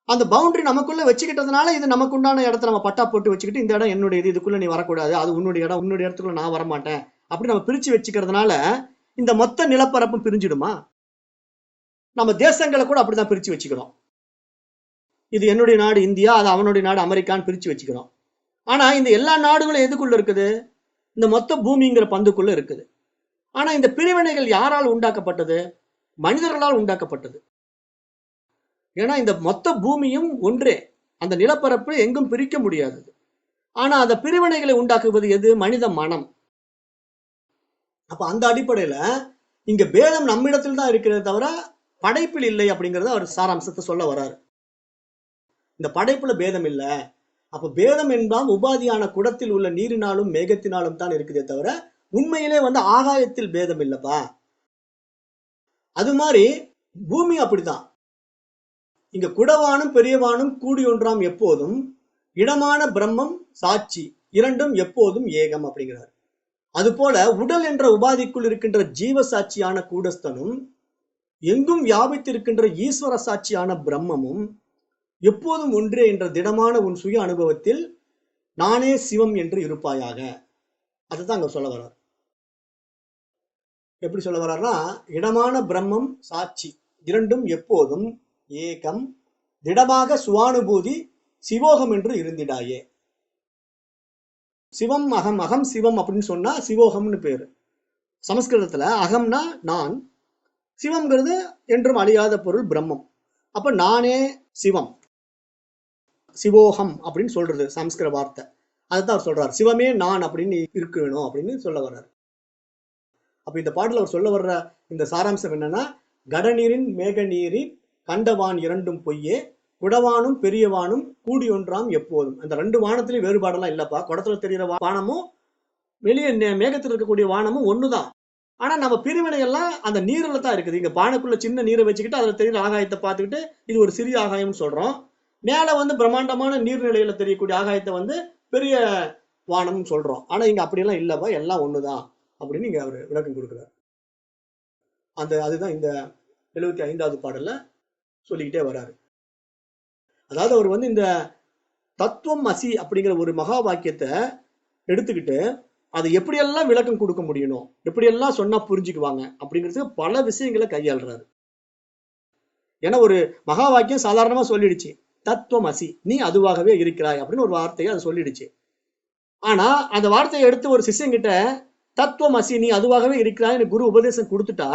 அந்த பவுண்டரி நமக்குள்ள வச்சுக்கிட்டதுனால இது நமக்கு உண்டான இடத்த நம்ம பட்டா போட்டு வச்சுக்கிட்டு இந்த இடம் என்னுடைய இது, இதுக்குள்ள நீ வரக்கூடாது, அது உன்னுடைய இடம், உன்னுடைய இடத்துக்குள்ள நான் வரமாட்டேன் அப்படி நம்ம பிரிச்சு வச்சுக்கிறதுனால இந்த மொத்த நிலப்பரப்பும் பிரிஞ்சிடுமா? நம்ம தேசங்களை கூட அப்படிதான் பிரிச்சு வச்சுக்கிறோம். இது என்னுடைய நாடு இந்தியா, அது அவனுடைய நாடு அமெரிக்கான்னு பிரிச்சு வச்சுக்கிறோம். ஆனா இந்த எல்லா நாடுகளும் எதுக்குள்ள இருக்குது? இந்த மொத்த பூமிங்கிற பந்துக்குள்ள இருக்குது. ஆனா இந்த பிரிவினைகள் யாரால் உண்டாக்கப்பட்டது? மனிதர்களால் உண்டாக்கப்பட்டது. ஏன்னா இந்த மொத்த பூமியும் ஒன்றே, அந்த நிலப்பரப்பு எங்கும் பிரிக்க முடியாதது. ஆனா அந்த பிரிவினைகளை உண்டாக்குவது எது? மனித மனம். அப்ப அந்த அடிப்படையில இங்க பேதம் நம்மிடத்தில் தான் இருக்கிறத தவிர படைப்பில் இல்லை அப்படிங்கறத அவர் சாராம்சத்தை சொல்ல வர்றாரு. இந்த படைப்புல பேதம் இல்லை. அப்ப பேதம் என்பாம் உபாதியான குடத்தில் உள்ள நீரினாலும் மேகத்தினாலும் தான் இருக்குதே தவிர உண்மையிலே ஆகாயத்தில் பேதம் இல்லப்பா. அது மாதிரி பூமி அப்படித்தான். இங்க குடவானும் பெரியவானும் கூடி ஒன்றாம் எப்போதும், இடமான பிரம்மம் சாட்சி இரண்டும் எப்போதும் ஏகம் அப்படிங்கிறார். அது போல உடல் என்ற உபாதிக்குள் இருக்கின்ற ஜீவ சாட்சியான கூடஸ்தனும் எங்கும் வியாபித்திருக்கின்ற ஈஸ்வர சாட்சியான பிரம்மமும் எப்போதும் ஒன்றே என்ற திடமான உன் சுய அனுபவத்தில் நானே சிவம் என்று இருப்பாயாக. அதுதான் அங்க சொல்ல வர்றார். எப்படி சொல்ல வர்றாருன்னா, இடமான பிரம்மம் சாட்சி இரண்டும் எப்போதும் ஏகம், திடமாக சுவானுபூதி சிவோகம் என்று இருந்திடாயே. சிவம் அகம், அகம் சிவம் அப்படின்னு சொன்னா சிவோகம்னு பேரு. சமஸ்கிருதத்துல அகம்னா நான், சிவம்ங்கிறது என்றும் அழியாத பொருள் பிரம்மம். அப்ப நானே சிவம், சிவோகம் அப்படின்னு சொல்றது சமஸ்கிருத வார்த்தை. அதுதான் அவர் சொல்றாரு, சிவமே நான் அப்படின்னு இருக்கணும் அப்படின்னு சொல்ல வர்றாரு. அப்ப இந்த பாட்டுல அவர் சொல்ல வர்ற இந்த சாராம்சம் என்னன்னா, கடநீரின் மேக நீரில் கண்டவான் இரண்டும் பொய்யே, குடவானும் பெரியவானும் கூடி ஒன்றாம் எப்போதும். அந்த ரெண்டு வானத்திலையும் வேறுபாடெல்லாம் இல்லப்பா. குடத்துல தெரிகிற வானமும் வெளியே மேகத்தில் இருக்கக்கூடிய வானமும் ஒண்ணுதான். ஆனா நம்ம பிரிவினை எல்லாம் அந்த நீரில தான் இருக்குது. இங்க பானைக்குள்ள சின்ன நீரை வச்சுக்கிட்டு அதுல தெரிகிற ஆகாயத்தை பார்த்துக்கிட்டு இது ஒரு சிறிய ஆகாயம்னு சொல்றோம். மேல பிரம்மாண்டமான நீர்நிலையில தெரியக்கூடிய ஆகாயத்தை பெரிய வானம்னு சொல்றோம். ஆனா இங்க அப்படியெல்லாம் இல்லப்பா, எல்லாம் ஒண்ணுதான் அப்படின்னு இங்க அவர் விளக்கம் கொடுக்கிறார். அதுதான் இந்த 75வது பாடல்ல சொல்லிக்கிட்டே வர்றாரு. அதாவது அவர் இந்த தத்துவம் அசி அப்படிங்கிற ஒரு மகா வாக்கியத்தை எடுத்துக்கிட்டு அதை எப்படியெல்லாம் விளக்கம் கொடுக்க முடியணும், எப்படியெல்லாம் சொன்னா புரிஞ்சுக்குவாங்க அப்படிங்கிறதுக்கு பல விஷயங்களை கையாளுறாரு. ஏன்னா ஒரு மகா வாக்கியம் சாதாரணமா சொல்லிடுச்சு, தத்துவம் அசி, நீ அதுவாகவே இருக்கிறாய் அப்படின்னு ஒரு வார்த்தையை அது சொல்லிடுச்சு. ஆனா அந்த வார்த்தையை எடுத்து ஒரு சிஷ்யங்கிட்ட தத்துவம் அசி, நீ அதுவாகவே இருக்கிறாய்னு குரு உபதேசம் கொடுத்துட்டா,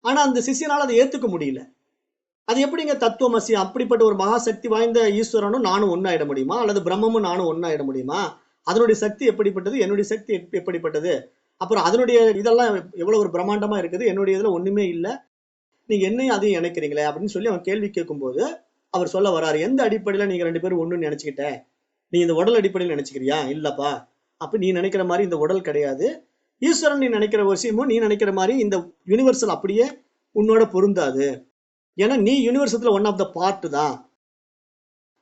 ஆனா அந்த சிஷ்யனால அதை ஏத்துக்க முடியல. அது எப்படிங்க தத்துவம் அசி, அப்படிப்பட்ட ஒரு மகாசக்தி வாய்ந்த ஈஸ்வரனும் நானும் ஒன்னாயிட முடியுமா? அல்லது பிரம்மமும் நானும் ஒன்னாயிட முடியுமா? அதனுடைய சக்தி எப்படிப்பட்டது, என்னுடைய சக்தி எப்படிப்பட்டது, அப்புறம் அதனுடைய இதெல்லாம் எவ்வளவு ஒரு பிரம்மாண்டமா இருக்குது, என்னுடைய இதுல ஒண்ணுமே இல்லை, நீங்க என்னையும் அதையும் நினைக்கிறீங்களே அப்படின்னு சொல்லி அவன் கேள்வி கேட்கும்போது அவர் சொல்ல வர்றாரு, எந்த அடிப்படையில நீங்க ரெண்டு பேரும் ஒண்ணுன்னு நினைச்சுக்கிட்ட? நீ இந்த உடல் அடிப்படையில் நினைச்சுக்கிறியா? இல்லப்பா, அப்ப நீ நினைக்கிற மாதிரி இந்த உடல் கிடையாது. ஈஸ்வரன் நீ நினைக்கிற விஷயமும் நீ நினைக்கிற மாதிரி இந்த யூனிவர்சல் அப்படியே உன்னோட பொருந்தாது. ஏன்னா நீ யூனிவர்சத்துல ஒன் ஆஃப் த பார்ட் தான்.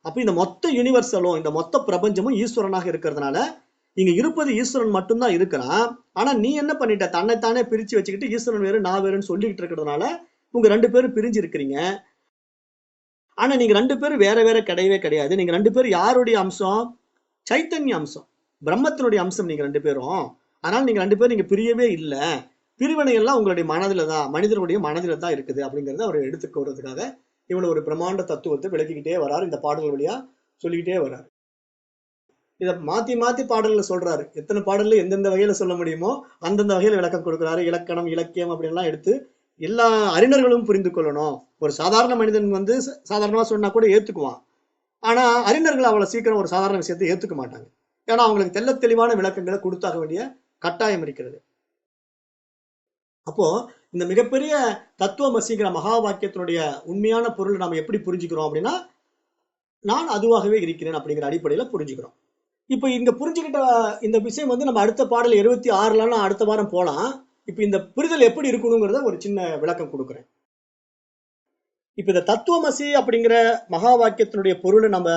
அப்ப இந்த மொத்த யூனிவர்சலும் இந்த மொத்த பிரபஞ்சமும் ஈஸ்வரனாக இருக்கிறதுனால இங்க இருப்பது ஈஸ்வரன் மட்டும்தான் இருக்கிறான். ஆனா நீ என்ன பண்ணிட்ட, தன்னைத்தானே பிரிச்சு வச்சுக்கிட்டு ஈஸ்வரன் வேறு நான் வேறுன்னு சொல்லிக்கிட்டு இருக்கிறதுனால உங்க ரெண்டு பேரும் பிரிஞ்சு இருக்கிறீங்க. ஆனா நீங்க ரெண்டு பேரும் வேற வேற கிடையவே கிடையாது. நீங்க ரெண்டு பேரும் யாருடைய அம்சம்? சைத்தன்ய அம்சம், பிரம்மத்தினுடைய அம்சம் நீங்க ரெண்டு பேரும். அதனால நீங்க ரெண்டு பேரும் நீங்க பிரியவே இல்லை. பிரிவினை எல்லாம் உங்களுடைய மனதில தான், மனிதனுடைய மனதில தான் இருக்குது அப்படிங்கறத அவர் எடுத்துக்கிறதுக்காக இவ்வளவு ஒரு பிரம்மாண்ட தத்துவத்தை விளக்கிக்கிட்டே வராரு. இந்த பாடல்கள் வழியா சொல்லிக்கிட்டே வராரு. இதை மாத்தி மாத்தி பாடல்ல சொல்றாரு. எத்தனை பாடல்ல எந்தெந்த வகையில சொல்ல முடியுமோ அந்தந்த வகையில விளக்கம் கொடுக்குறாரு. இலக்கணம், இலக்கியம் அப்படின்லாம் எடுத்து எல்லா அறிஞர்களும் புரிந்து கொள்ளணும். ஒரு சாதாரண மனிதன் வந்து சாதாரணமா சொன்னா கூட ஏத்துக்குவான். ஆனா அறிஞர்கள் அவ்வளவு சீக்கிரம் ஒரு சாதாரண விஷயத்தை ஏத்துக்க மாட்டாங்க. ஏன்னா அவங்களுக்கு தெள்ள தெளிவான விளக்கங்களை கொடுத்தாக வேண்டிய கட்டாயம் இருக்கிறது. அப்போ இந்த மிகப்பெரிய தத்துவமசிங்கிற மகா வாக்கியத்தினுடைய உண்மையான பொருள் நாம எப்படி புரிஞ்சுக்கிறோம் அப்படின்னா, நான் அதுவாகவே இருக்கிறேன் அப்படிங்கிற அடிப்படையில புரிஞ்சுக்கிறோம். இப்ப இங்க புரிஞ்சுக்கிட்ட இந்த விஷயம் வந்து நம்ம அடுத்த பாடல் 76 அடுத்த வாரம் போலாம். இப்ப இந்த புரிதல் எப்படி இருக்கணுங்கிறத ஒரு சின்ன விளக்கம் கொடுக்குறேன். இப்ப இந்த தத்துவமசி அப்படிங்கிற மகா வாக்கியத்தினுடைய பொருளை நம்ம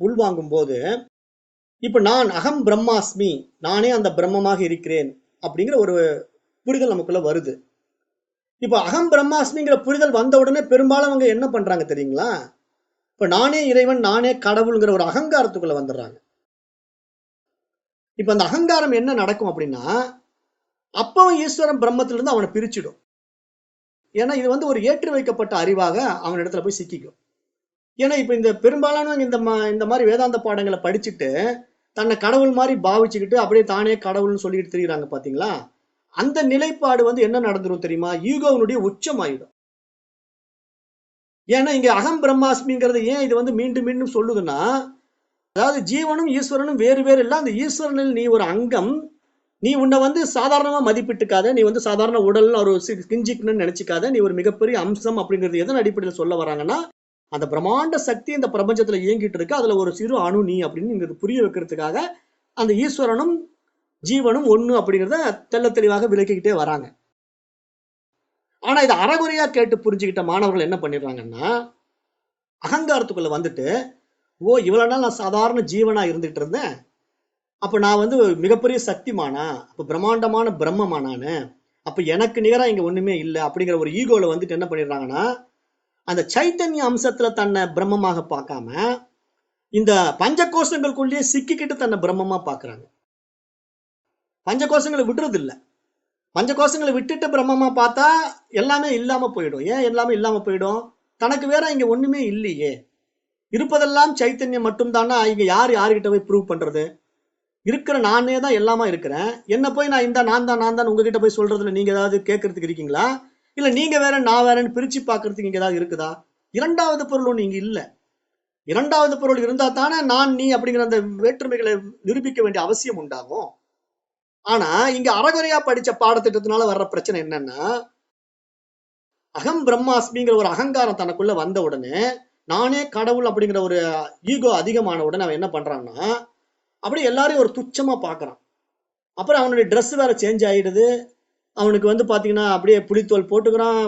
உள்வாங்கும் போது, இப்ப நான் அகம் பிரம்மாஸ்மி, நானே அந்த பிரம்மமாக இருக்கிறேன் அப்படிங்கிற ஒரு புரிதல் நமக்குள்ள வருது. இப்ப அகம் பிரம்மாஸ்மிங்கிற புரிதல் வந்த உடனே பெரும்பாலும் அவங்க என்ன பண்றாங்க தெரியுங்களா? இப்ப நானே இறைவன், நானே கடவுள்ங்கிற ஒரு அகங்காரத்துக்குள்ள வந்துடுறாங்க. இப்ப அந்த அகங்காரம் என்ன நடக்கும் அப்படின்னா, அப்பவும் ஈஸ்வரன் பிரம்மத்திலிருந்து அவனை பிரிச்சிடும். ஏன்னா இது வந்து ஒரு ஏற்றி வைக்கப்பட்ட அறிவாக அவன் இடத்துல போய் சிக்கிக்கும். ஏன்னா இப்ப இந்த பெரும்பாலானவங்க இந்த மாதிரி வேதாந்த பாடங்களை படிச்சுட்டு தன்னை கடவுள் மாதிரி பாவிச்சுக்கிட்டு அப்படியே தானே கடவுள்னு சொல்லிட்டு திரிகிறாங்க பாத்தீங்களா? அந்த நிலைப்பாடு வந்து என்ன நடந்துரும் தெரியுமா? ஈகோவனுடைய உச்சம் ஆயிடும். ஏன்னா இங்க அகம் பிரம்மாஸ்மிங்கிறது ஏன் இது வந்து மீண்டும் மீண்டும் சொல்லுதுன்னா, அதாவது ஜீவனும் ஈஸ்வரனும் வேறு வேறு இல்ல. அந்த ஈஸ்வரனில் நீ ஒரு அங்கம். நீ உன்னை வந்து சாதாரணமா மதிப்பிட்டுக்காத. நீ வந்து சாதாரண உடல் ஒரு கிஞ்சிக்கணும்னு நினைச்சுக்காத. நீ ஒரு மிகப்பெரிய அம்சம் அப்படிங்கிறது எதன் அடிப்படையில் சொல்ல வராங்கன்னா, அந்த பிரம்மாண்ட சக்தி இந்த பிரபஞ்சத்துல இயங்கிட்டு இருக்கு. அதுல ஒரு சிறு அணு நீ அப்படின்னு இங்க புரிய வைக்கிறதுக்காக அந்த ஈஸ்வரனும் ஜீவனும் ஒண்ணு அப்படிங்கிறத தெள்ள தெளிவாக விளக்கிக்கிட்டே வராங்க. ஆனா இதை அறகுறையா கேட்டு புரிஞ்சுக்கிட்ட மாணவர்கள் என்ன பண்ணிடுறாங்கன்னா, அகங்காரத்துக்குள்ள வந்துட்டு, ஓ இவ்வளவு நாள் நான் சாதாரண ஜீவனா இருந்துட்டு இருந்தேன், அப்ப நான் வந்து மிகப்பெரிய சக்திமானா, அப்ப பிரம்மாண்டமான பிரம்மமானானு, அப்ப எனக்கு நிகரா இங்க ஒண்ணுமே இல்லை அப்படிங்கிற ஒரு ஈகோல வந்துட்டு என்ன பண்ணிடுறாங்கன்னா, அந்த சைத்தன்ய அம்சத்துல தன்னை பிரம்மமாக பார்க்காம இந்த பஞ்சகோஷங்களுக்குள்ளேயே சிக்கிக்கிட்டு தன்னை பிரம்மமா பாக்குறாங்க. பஞ்சகோஷங்களை விடுறது இல்லை. பஞ்சகோஷங்களை விட்டுட்டு பிரம்மமா பார்த்தா எல்லாமே இல்லாம போயிடும். ஏன் எல்லாமே இல்லாம போயிடும்? தனக்கு வேற இங்க ஒண்ணுமே இல்லையே, இருப்பதெல்லாம் சைத்தன்யம் மட்டும் தானா. இங்க யாருகிட்ட போய் ப்ரூவ் பண்றது? இருக்கிற நானே தான் எல்லாமா இருக்கிறேன். என்ன போய் நான் இந்த நான் தான் உங்ககிட்ட போய் சொல்றதுல நீங்க ஏதாவது கேட்கறதுக்கு இருக்கீங்களா? இல்ல நீங்க வேற நான் வேறன்னு பிரிச்சு பாக்குறதுக்கு இங்க ஏதாவது இருக்குதா? இரண்டாவது பொருள் ஒண்ணு இங்க இல்ல. இரண்டாவது பொருள் இருந்தா தானே நான் நீ அப்படிங்கிற அந்த வேற்றுமைகளை நிரூபிக்க வேண்டிய அவசியம் உண்டாகும். ஆனா இங்க அறகுறையா படிச்ச பாடத்திட்டத்தினால வர்ற பிரச்சனை என்னன்னா, அகம் பிரம்மாஸ்மிங்கிற ஒரு அகங்காரம் தனக்குள்ள வந்த உடனே, நானே கடவுள் அப்படிங்கிற ஒரு ஈகோ அதிகமான உடனே அவன் என்ன பண்றான்னா, அப்படியே எல்லாரையும் ஒரு துச்சமா பாக்குறான். அப்புறம் அவனுடைய ட்ரெஸ் வேற சேஞ்ச் ஆயிடுது. அவனுக்கு வந்து பாத்தீங்கன்னா அப்படியே புலித்தோல் போட்டுக்கிறான்,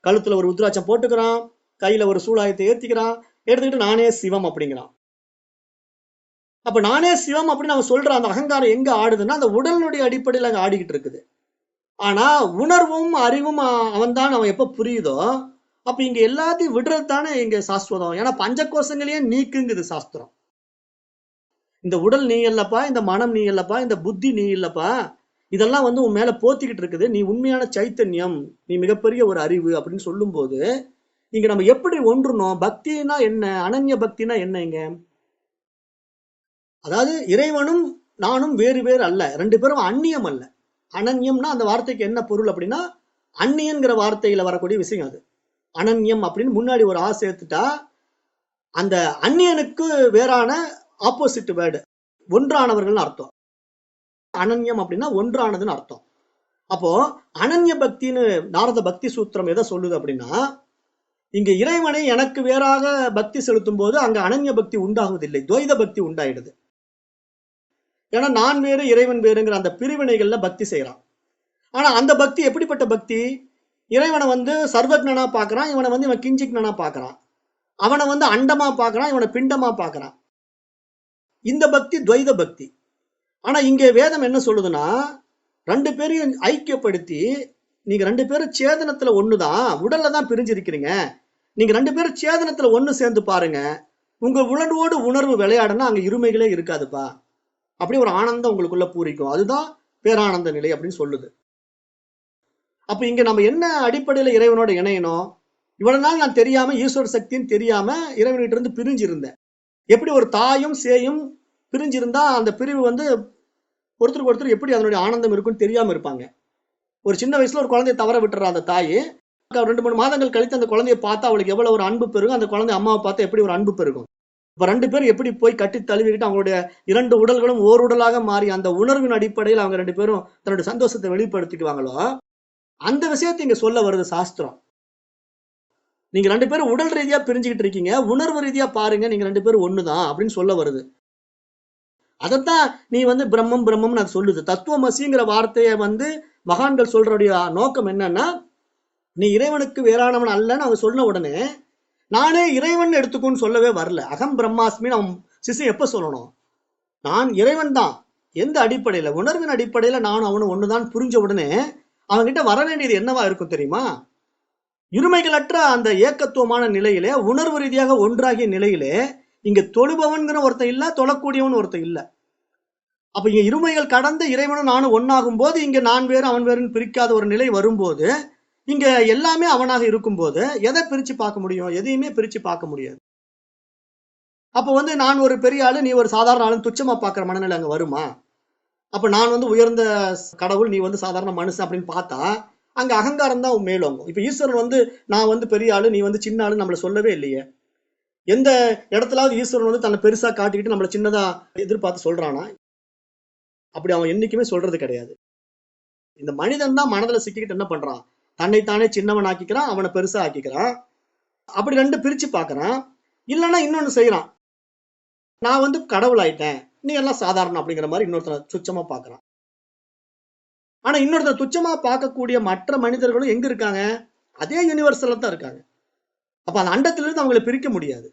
கழுத்துல ஒரு உத்ராட்சம் போட்டுக்கிறான், கையில ஒரு சூலாயத்தை ஏத்திக்கிறான், எடுத்துக்கிட்டு நானே சிவம் அப்படிங்கிறான். அப்ப நானே சிவம் அப்படின்னு அவன் சொல்ற அந்த அகங்காரம் எங்க ஆடுதுன்னா, அந்த உடலினுடைய அடிப்படையில் அங்க ஆடிக்கிட்டு இருக்குது. ஆனா உணர்வும் அறிவும் அவன் தான் அவன் எப்ப புரியுதோ அப்ப இங்க எல்லாத்தையும் விடுறது தானே இங்க சாஸ்வதம். ஏன்னா பஞ்சகோஷங்களையே நீக்குங்குது சாஸ்திரம். இந்த உடல் நீ இல்லப்பா, இந்த மனம் நீ இல்லப்பா, இந்த புத்தி நீ இல்லப்பா, இதெல்லாம் வந்து உன் மேல போத்திக்கிட்டு இருக்குது. நீ உண்மையான சைத்தன்யம், நீ மிகப்பெரிய ஒரு அறிவு அப்படின்னு சொல்லும் போது இங்க நம்ம எப்படி ஒன்றுனோம்? பக்தினா என்ன? அனன்ய பக்தினா என்ன? இங்க அதாவது இறைவனும் நானும் வேறு வேறு அல்ல, ரெண்டு பேரும் அந்நியம் அல்ல. அனன்யம்னா அந்த வார்த்தைக்கு என்ன பொருள் அப்படின்னா, அந்நியன்கிற வார்த்தையில வரக்கூடிய விஷயம் அது. அனன்யம் அப்படின்னு முன்னாடி ஒரு ஆ சேர்த்துட்டா அந்த அந்நியனுக்கு வேறான ஆப்போசிட் வேர்டு ஒன்றானவர்கள் அர்த்தம். அனன்யம் அப்படின்னா ஒன்றானதுன்னு அர்த்தம். அப்போ அனன்ய பக்தின்னு நாரத பக்தி சூத்திரம் எதை சொல்லுது அப்படின்னா, இங்க இறைவனை எனக்கு வேறாக பக்தி செலுத்தும் போது அங்க அனன்ய பக்தி உண்டாகுவதில்லை, துவைத பக்தி உண்டாயிடுது. ஏன்னா நான் வேறு இறைவன் வேறுங்கிற அந்த பிரிவினைகள்ல பக்தி செய்யறான். ஆனா அந்த பக்தி எப்படிப்பட்ட பக்தி? இறைவனை வந்து சர்வஜ்ஞனா பாக்குறான், இவனை வந்து இவன் கிஞ்சிக்னா பாக்குறான், அவனை வந்து அண்டமா பாக்குறான், இவனை பிண்டமா பாக்குறான். இந்த பக்தி துவைத பக்தி. ஆனா இங்க வேதம் என்ன சொல்லுதுன்னா, ரெண்டு பேரையும் ஐக்கியப்படுத்தி, நீங்க ரெண்டு பேரும் சேதனத்துல ஒண்ணுதான், உடல்ல தான் பிரிஞ்சிருக்கிறீங்க, நீங்க ரெண்டு பேரும் சேதனத்துல ஒண்ணு சேர்ந்து பாருங்க, உங்க உணர்வோடு உணர்வு விளையாடுனா அங்க இருமைகளே இருக்காதுப்பா, அப்படி ஒரு ஆனந்தம் உங்களுக்குள்ள பூரிக்கும், அதுதான் பேரானந்த நிலை அப்படின்னு சொல்லுது. அப்ப இங்க நம்ம என்ன அடிப்படையில இறைவனோட இணையணும்? இவ்வளவு நாள் நான் தெரியாம ஈஸ்வர சக்தின்னு தெரியாம இறைவன்கிட்ட இருந்து பிரிஞ்சு இருந்தேன். எப்படி ஒரு தாயும் சேயும் பிரிஞ்சிருந்தா அந்த பிரிவு வந்து ஒருத்தருக்கு ஒருத்தர் எப்படி அதனுடைய ஆனந்தம் இருக்குன்னு தெரியாம இருப்பாங்க. ஒரு சின்ன வயசுல ஒரு குழந்தைய தவற விட்டுறா அந்த தாய். 2-3 மாதங்கள் கழித்து அந்த குழந்தைய பார்த்தா அவளுக்கு எவ்வளவு ஒரு அன்பு பெருகும், அந்த குழந்தை அம்மாவை பார்த்தா எப்படி ஒரு அன்பு பெருகும். இப்ப 2 பேரும் எப்படி போய் கட்டி தழுவிக்கிட்டு அவங்களுடைய 2 உடல்களும் ஓர் உடலாக மாறி அந்த உணர்வின் அடிப்படையில் அவங்க 2 பேரும் தன்னுடைய சந்தோஷத்தை வெளிப்படுத்திக்குவாங்களோ, அந்த விஷயத்தை இங்க சொல்ல வருது சாஸ்திரம். நீங்க 2 பேரும் உடல் ரீதியா பிரிஞ்சுக்கிட்டு இருக்கீங்க, உணர்வு ரீதியா பாருங்க, நீங்க 2 பேரும் ஒண்ணுதான் அப்படின்னு சொல்ல வருது. அதைத்தான் நீ வந்து பிரம்மம் பிரம்மம்னு அது சொல்லுது. தத்துவமசிங்கிற வார்த்தையை வந்து மகான்கள் சொல்றடைய நோக்கம் என்னன்னா, நீ இறைவனுக்கு வேறானவன் அல்லன்னு அவங்க சொன்ன உடனே நானே இறைவன் எடுத்துக்கோன்னு சொல்லவே வரல. அகம் பிரம்மாஸ்மின்னு அவன் சிஷ்யன் எப்ப சொல்லணும்? நான் இறைவன் தான். எந்த அடிப்படையில? உணர்வின் அடிப்படையில நானும் அவனும் ஒண்ணுதான் புரிஞ்ச உடனே அவன்கிட்ட வர வேண்டியது என்னவா இருக்கும் தெரியுமா? இருமைகளற்ற அந்த ஏக்கத்துவமான நிலையிலே, உணர்வு ரீதியாக ஒன்றாகிய நிலையிலே, இங்க தொழுபவன்கிற ஒருத்தன் இல்ல, தொழக்கூடியவன் ஒருத்தன் இல்ல. அப்ப இங்க இருமைகள் கடந்த இறைவனும் நானும் ஒன்னாகும் போது, இங்க நான் வேறு அவன் வேறுன்னு பிரிக்காத ஒரு நிலை வரும்போது, இங்க எல்லாமே அவனாக இருக்கும்போது எதை பிரிச்சு பார்க்க முடியும்? எதையுமே பிரிச்சு பார்க்க முடியாது. அப்ப வந்து நான் ஒரு பெரிய ஆளு, நீ ஒரு சாதாரண ஆளு துச்சமா பார்க்கிற மனநிலை அங்க வருமா? அப்ப நான் வந்து உயர்ந்த கடவுள், நீ வந்து சாதாரண மனுஷன் அப்படின்னு பார்த்தா அங்க அகங்காரம் தான் மேலோங்கும். இப்ப ஈஸ்வரன் வந்து நான் வந்து பெரிய ஆளு, நீ வந்து சின்ன ஆளு நம்மள சொல்லவே இல்லையே. எந்த இடத்துலாவது ஈஸ்வரன் வந்து தன்னை பெருசா காட்டிக்கிட்டு நம்மள சின்னதா எதிர்பார்த்து சொல்றானா? அப்படி அவன் என்னைக்குமே சொல்றது கிடையாது. இந்த மனிதன் தான் மனதுல சிக்கிக்கிட்டு என்ன பண்றான்? தன்னைத்தானே சின்னவன் ஆக்கிக்கிறான், அவனை பெருசா ஆக்கிக்கிறான். அப்படி 2 பிரிச்சு பார்க்கறான். இல்லைன்னா இன்னொன்னு செய்யறான். நான் வந்து கடவுள் ஆயிட்டேன், நீ எல்லாம் சாதாரணம் அப்படிங்கிற மாதிரி இன்னொருத்தனை துச்சமா பார்க்கறான். ஆனா இன்னொருத்தர் துச்சமா பார்க்கக்கூடிய மற்ற மனிதர்களும் எங்க இருக்காங்க? அதே யூனிவர்சல்ல தான் இருக்காங்க. அப்ப அந்த அண்டத்திலிருந்து அவங்களை பிரிக்க முடியாது.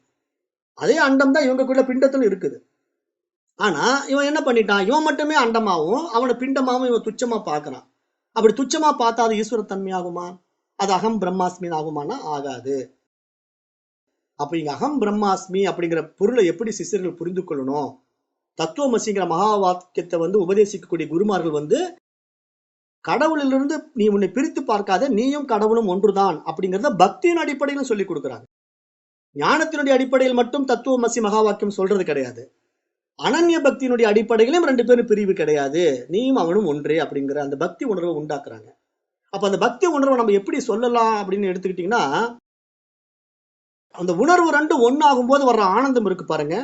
அதே அண்டம் தான் இவங்களுக்குள்ள பிண்டத்திலும் இருக்குது. ஆனா இவன் என்ன பண்ணிட்டான்? இவன் மட்டுமே அண்டமாவும் அவனை பிண்டமாவும் இவன் துச்சமா பார்க்கறான். அப்படி துச்சமா பார்த்தா அது ஈஸ்வர தன்மை ஆகுமா? அது அகம் பிரம்மாஸ்மி ஆகுமானா ஆகாது. அப்ப இங்க அகம் பிரம்மாஸ்மி அப்படிங்கிற பொருளை எப்படி சிஷ்யர்கள் புரிந்து கொள்ளணும்? தத்துவமசிங்கிற மகா வாக்கியத்தை வந்து உபதேசிக்கக்கூடிய குருமார்கள் வந்து கடவுளிலிருந்து நீ உன்னை பிரித்து பார்க்காத, நீயும் கடவுளும் ஒன்றுதான் அப்படிங்கிறத பக்தியின் அடிப்படையிலும் சொல்லி கொடுக்குறாங்க. ஞானத்தினுடைய அடிப்படையில் மட்டும் தத்துவமசி மகா வாக்கியம் சொல்றது கிடையாது. அனன்ய பக்தியினுடைய அடிப்படையிலும் 2 பேரும் பிரிவு கிடையாது, நீயும் அவனும் ஒன்றே அப்படிங்கிற அந்த பக்தி உணர்வை உண்டாக்குறாங்க. அப்ப அந்த பக்தி உணர்வை நம்ம எப்படி சொல்லலாம் அப்படின்னு எடுத்துக்கிட்டீங்கன்னா, அந்த உணர்வு 2 ஒன்னாகும் போது வர்ற ஆனந்தம் இருக்கு பாருங்க,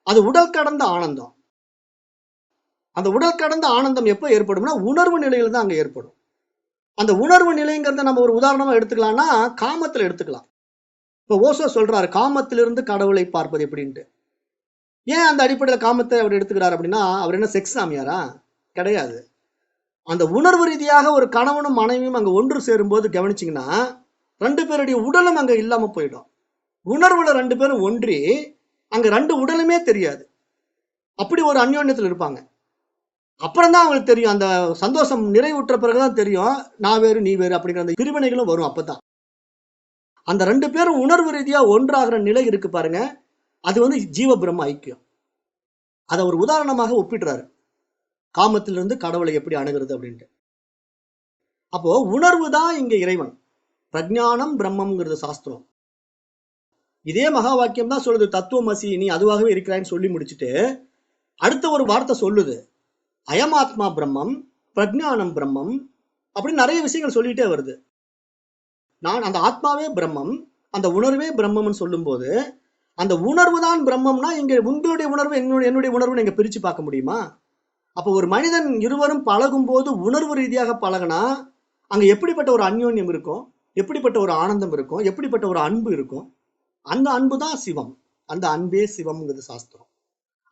அது உடல் கடந்த ஆனந்தம். அந்த உடல் கடந்த ஆனந்தம் எப்ப ஏற்படும்னா உணர்வு நிலையில தான் அங்க ஏற்படும். அந்த உணர்வு நிலைங்கிறத நம்ம ஒரு உதாரணமா எடுத்துக்கலாம்னா காமத்துல எடுத்துக்கலாம். இப்ப ஓசோ சொல்றாரு காமத்திலிருந்து கடவுளை பார்ப்பது எப்படின்ட்டு. ஏன் அந்த அடிப்படையில காமத்தை அவர் எடுத்துக்கிறார் அப்படின்னா, அவர் என்ன செக்ஸ் சாமியாரா? கிடையாது. அந்த உணர்வு ரீதியாக ஒரு கணவனும் மனைவியும் அங்க ஒன்று சேரும் போது கவனிச்சிங்கன்னா 2 பேருடைய உடலும் அங்க இல்லாம போயிடும். உணர்வுல 2 பேரும் ஒன்றி அங்க 2 உடலுமே தெரியாது. அப்படி ஒரு அந்யோன்யத்தில் இருப்பாங்க. அப்புறம் தான் அவங்களுக்கு தெரியும், அந்த சந்தோஷம் நிறைவுற்ற பிறகுதான் தெரியும் நான் வேறு நீ வேறு அப்படிங்கிற அந்த பிரிவினைகளும் வரும். அப்பதான் அந்த 2 பேரும் உணர்வு ரீதியா ஒன்றாகிற நிலை இருக்கு பாருங்க, அது வந்து ஜீவ பிரம்ம ஐக்கியம். அதை ஒரு உதாரணமாக ஒப்பிடுறாரு, காமத்திலிருந்து கடவுளை எப்படி அணுகிறது அப்படின்ட்டு. அப்போ உணர்வு தான் இங்க இறைவன், பிரஜானம் பிரம்மம்ங்கிறது சாஸ்திரம். இதே மகா வாக்கியம் தான் சொல்லுது, தத்துவமசி நீ அதுவாகவே இருக்கிறான்னு சொல்லி முடிச்சுட்டு அடுத்த ஒரு வார்த்தை சொல்லுது, அயமாத்மா பிரம்மம், பிரஜானம் பிரம்மம், அப்படின்னு நிறைய விஷயங்கள் சொல்லிட்டே வருது. நான் அந்த ஆத்மாவே பிரம்மம், அந்த உணர்வே பிரம்மம்னு சொல்லும் போது அந்த உணர்வு தான் பிரம்மம்னா இங்க உங்களுடைய உணர்வு என்னுடைய உணர்வு நீங்க பிரிச்சு பார்க்க முடியுமா? அப்ப ஒரு மனிதன் இருவரும் பழகும் போது உணர்வு ரீதியாக பழகினா அங்க எப்படிப்பட்ட ஒரு அந்யோன்யம் இருக்கும், எப்படிப்பட்ட ஒரு ஆனந்தம் இருக்கும், எப்படிப்பட்ட ஒரு அன்பு இருக்கும். அந்த அன்பு தான் சிவம், அந்த அன்பே சிவம்ங்கிறது சாஸ்திரம்.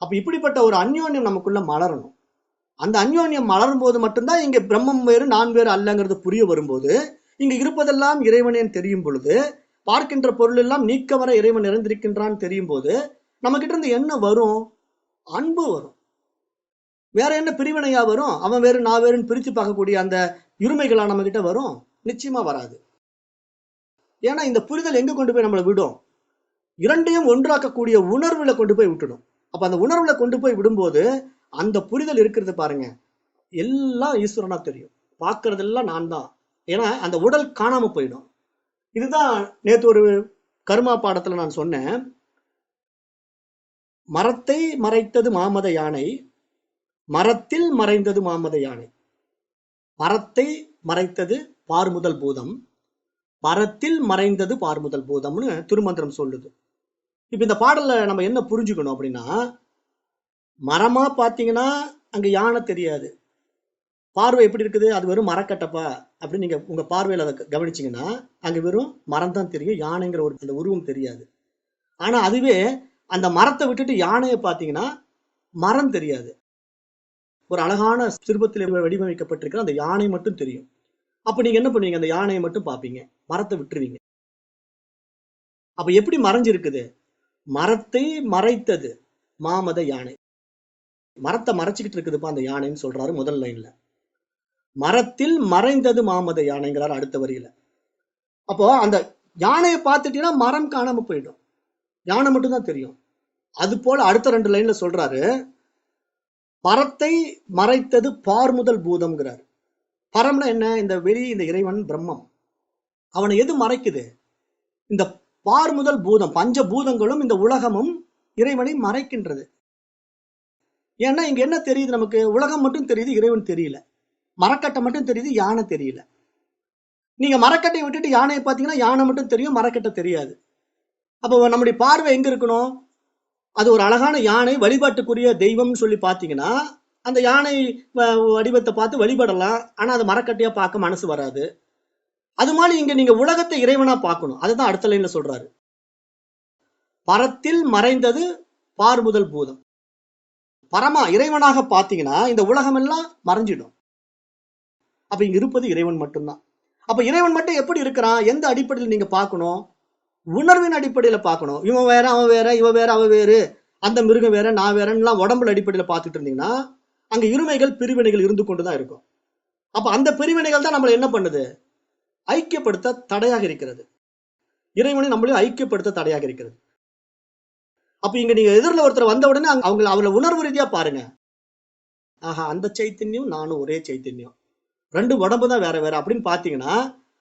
அப்ப இப்படிப்பட்ட ஒரு அந்யோன்யம் நமக்குள்ள மலரணும். அந்த அந்யோன்யம் மலரும் போது மட்டும்தான் இங்க பிரம்மம் வேறு நான் வேறு அல்லங்கிறது புரிய வரும்போது, இங்க இருப்பதெல்லாம் இறைவனேன்னு தெரியும் பொழுது, பார்க்கின்ற பொருள் எல்லாம் நீக்கவர இறைவன் நிறைந்திருக்கின்றான் தெரியும் போது நம்ம கிட்ட இருந்து என்ன வரும்? அன்பு வரும். வேற என்ன பிரிவினையா வரும்? அவன் வேறு நான் வேறுன்னு பிரித்து பார்க்கக்கூடிய அந்த இருமைகளா நம்ம கிட்ட வரும்? நிச்சயமா வராது. ஏன்னா இந்த புரிதல் எங்க கொண்டு போய் நம்மளை விடும்? இரண்டையும் ஒன்றாக்கக்கூடிய உணர்வுல கொண்டு போய் விட்டுடும். அப்ப அந்த உணர்வுல கொண்டு போய் விடும்போது அந்த புரிதல் இருக்கிறது பாருங்க, எல்லாம் ஈஸ்வரனா தெரியும், பார்க்கறதெல்லாம் நான் தான். ஏன்னா அந்த உடல் காணாம போயிடும். இதுதான் நேற்று ஒரு கர்மா பாடத்துல நான் சொன்னேன். மரத்தை மறைத்தது மாமத யானை, மரத்தில் மறைந்தது மாமத யானை. மரத்தை மறைத்தது பார்முதல் பூதம், மரத்தில் மறைந்தது பார்முதல் பூதம்னு திருமந்திரம் சொல்லுது. இப்ப இந்த பாடல்ல நம்ம என்ன புரிஞ்சுக்கணும் அப்படின்னா, மரமா பாத்தீங்கன்னா அங்க யானை தெரியாது. பார்வை எப்படி இருக்குது, அது வெறும் மரக்கட்டப்பா அப்படின்னு நீங்க உங்க பார்வையில அதை கவனிச்சீங்கன்னா அங்க வெறும் மரம் தான் தெரியும், யானைங்கிற ஒரு அந்த உருவம் தெரியாது. ஆனா அதுவே அந்த மரத்தை விட்டுட்டு யானையை பார்த்தீங்கன்னா மரம் தெரியாது. ஒரு அழகான சிற்பத்தில் வடிவமைக்கப்பட்டிருக்கிற அந்த யானை மட்டும் தெரியும். அப்ப நீங்க என்ன பண்ணுவீங்க, அந்த யானையை மட்டும் பார்ப்பீங்க, மரத்தை விட்டுருவீங்க. அப்ப எப்படி மறைஞ்சிருக்குது, மரத்தை மறைத்தது மாமத யானை. மரத்தை மறைச்சிக்கிட்டு இருக்குதுப்பா அந்த யானைன்னு சொல்றாரு முதல் லைன்ல. மரத்தில் மறைந்தது மாமத யானைங்கிறார் அடுத்த வரியில. அப்போ அந்த யானையை பார்த்துட்டீங்கன்னா மரம் காணாம போயிடும், யானை மட்டும் தான் தெரியும். அது போல அடுத்த 2 லைன்ல சொல்றாரு, பரத்தை மறைத்தது பார்முதல் பூதம்ங்கிறார். பரம்னா என்ன, இந்த வெளி, இந்த இறைவன் பிரம்மம். அவனை எது மறைக்குது, இந்த பார்முதல் பூதம், பஞ்ச பூதங்களும் இந்த உலகமும் இறைவனை மறைக்கின்றது. ஏன்னா இங்க என்ன தெரியுது நமக்கு, உலகம் மட்டும் தெரியுது, இறைவன் தெரியல. மரக்கட்டை மட்டும் தெரியுது, யானை தெரியல. நீங்க மரக்கட்டையை விட்டுட்டு யானையை பார்த்தீங்கன்னா யானை மட்டும் தெரியும், மரக்கட்டை தெரியாது. அப்போ நம்முடைய பார்வை எங்க இருக்கணும், அது ஒரு அழகான யானை வழிபாட்டுக்குரிய தெய்வம்னு சொல்லி பார்த்தீங்கன்னா அந்த யானை வடிவத்தை பார்த்து வழிபடலாம். ஆனா அது மரக்கட்டையா பார்க்க மனசு வராது. அது மாதிரி இங்க நீங்க உலகத்தை இறைவனா பார்க்கணும். அதுதான் அடுத்த லைன்ல சொல்றாரு, பரத்தில் மறைந்தது பார்முதல் பூதம். பரமா இறைவனாக பார்த்தீங்கன்னா இந்த உலகம் எல்லாம் மறைஞ்சிடும். அப்ப இங்க இருப்பது இறைவன் மட்டும்தான். அப்ப இறைவன் மட்டும் எப்படி இருக்கிறான், எந்த அடிப்படையில் நீங்க பார்க்கணும், உணர்வின் அடிப்படையில பார்க்கணும். இவன் வேற அவன் வேற, இவ வேற அவ வேறு, அந்த மிருகம் வேற நான் வேறலாம் உடம்புல அடிப்படையில பார்த்துட்டு இருந்தீங்கன்னா அங்க இருமைகள் பிரிவினைகள் இருந்து கொண்டுதான் இருக்கும். அப்ப அந்த பிரிவினைகள் தான் நம்மளை என்ன பண்ணுது, ஐக்கியப்படுத்த தடையாக இருக்கிறது. இறைவனை நம்மளையும் ஐக்கியப்படுத்த தடையாக இருக்கிறது. அப்ப இங்க நீங்க எதிரில் ஒருத்தர் வந்த உடனே அவங்கள உணர்வு ரீதியா பாருங்க. ஆஹா, அந்த சைத்தன்யம் நானும் ஒரே சைத்தன்யம், 2 உடம்பு தான் வேற வேற அப்படின்னு பாத்தீங்கன்னா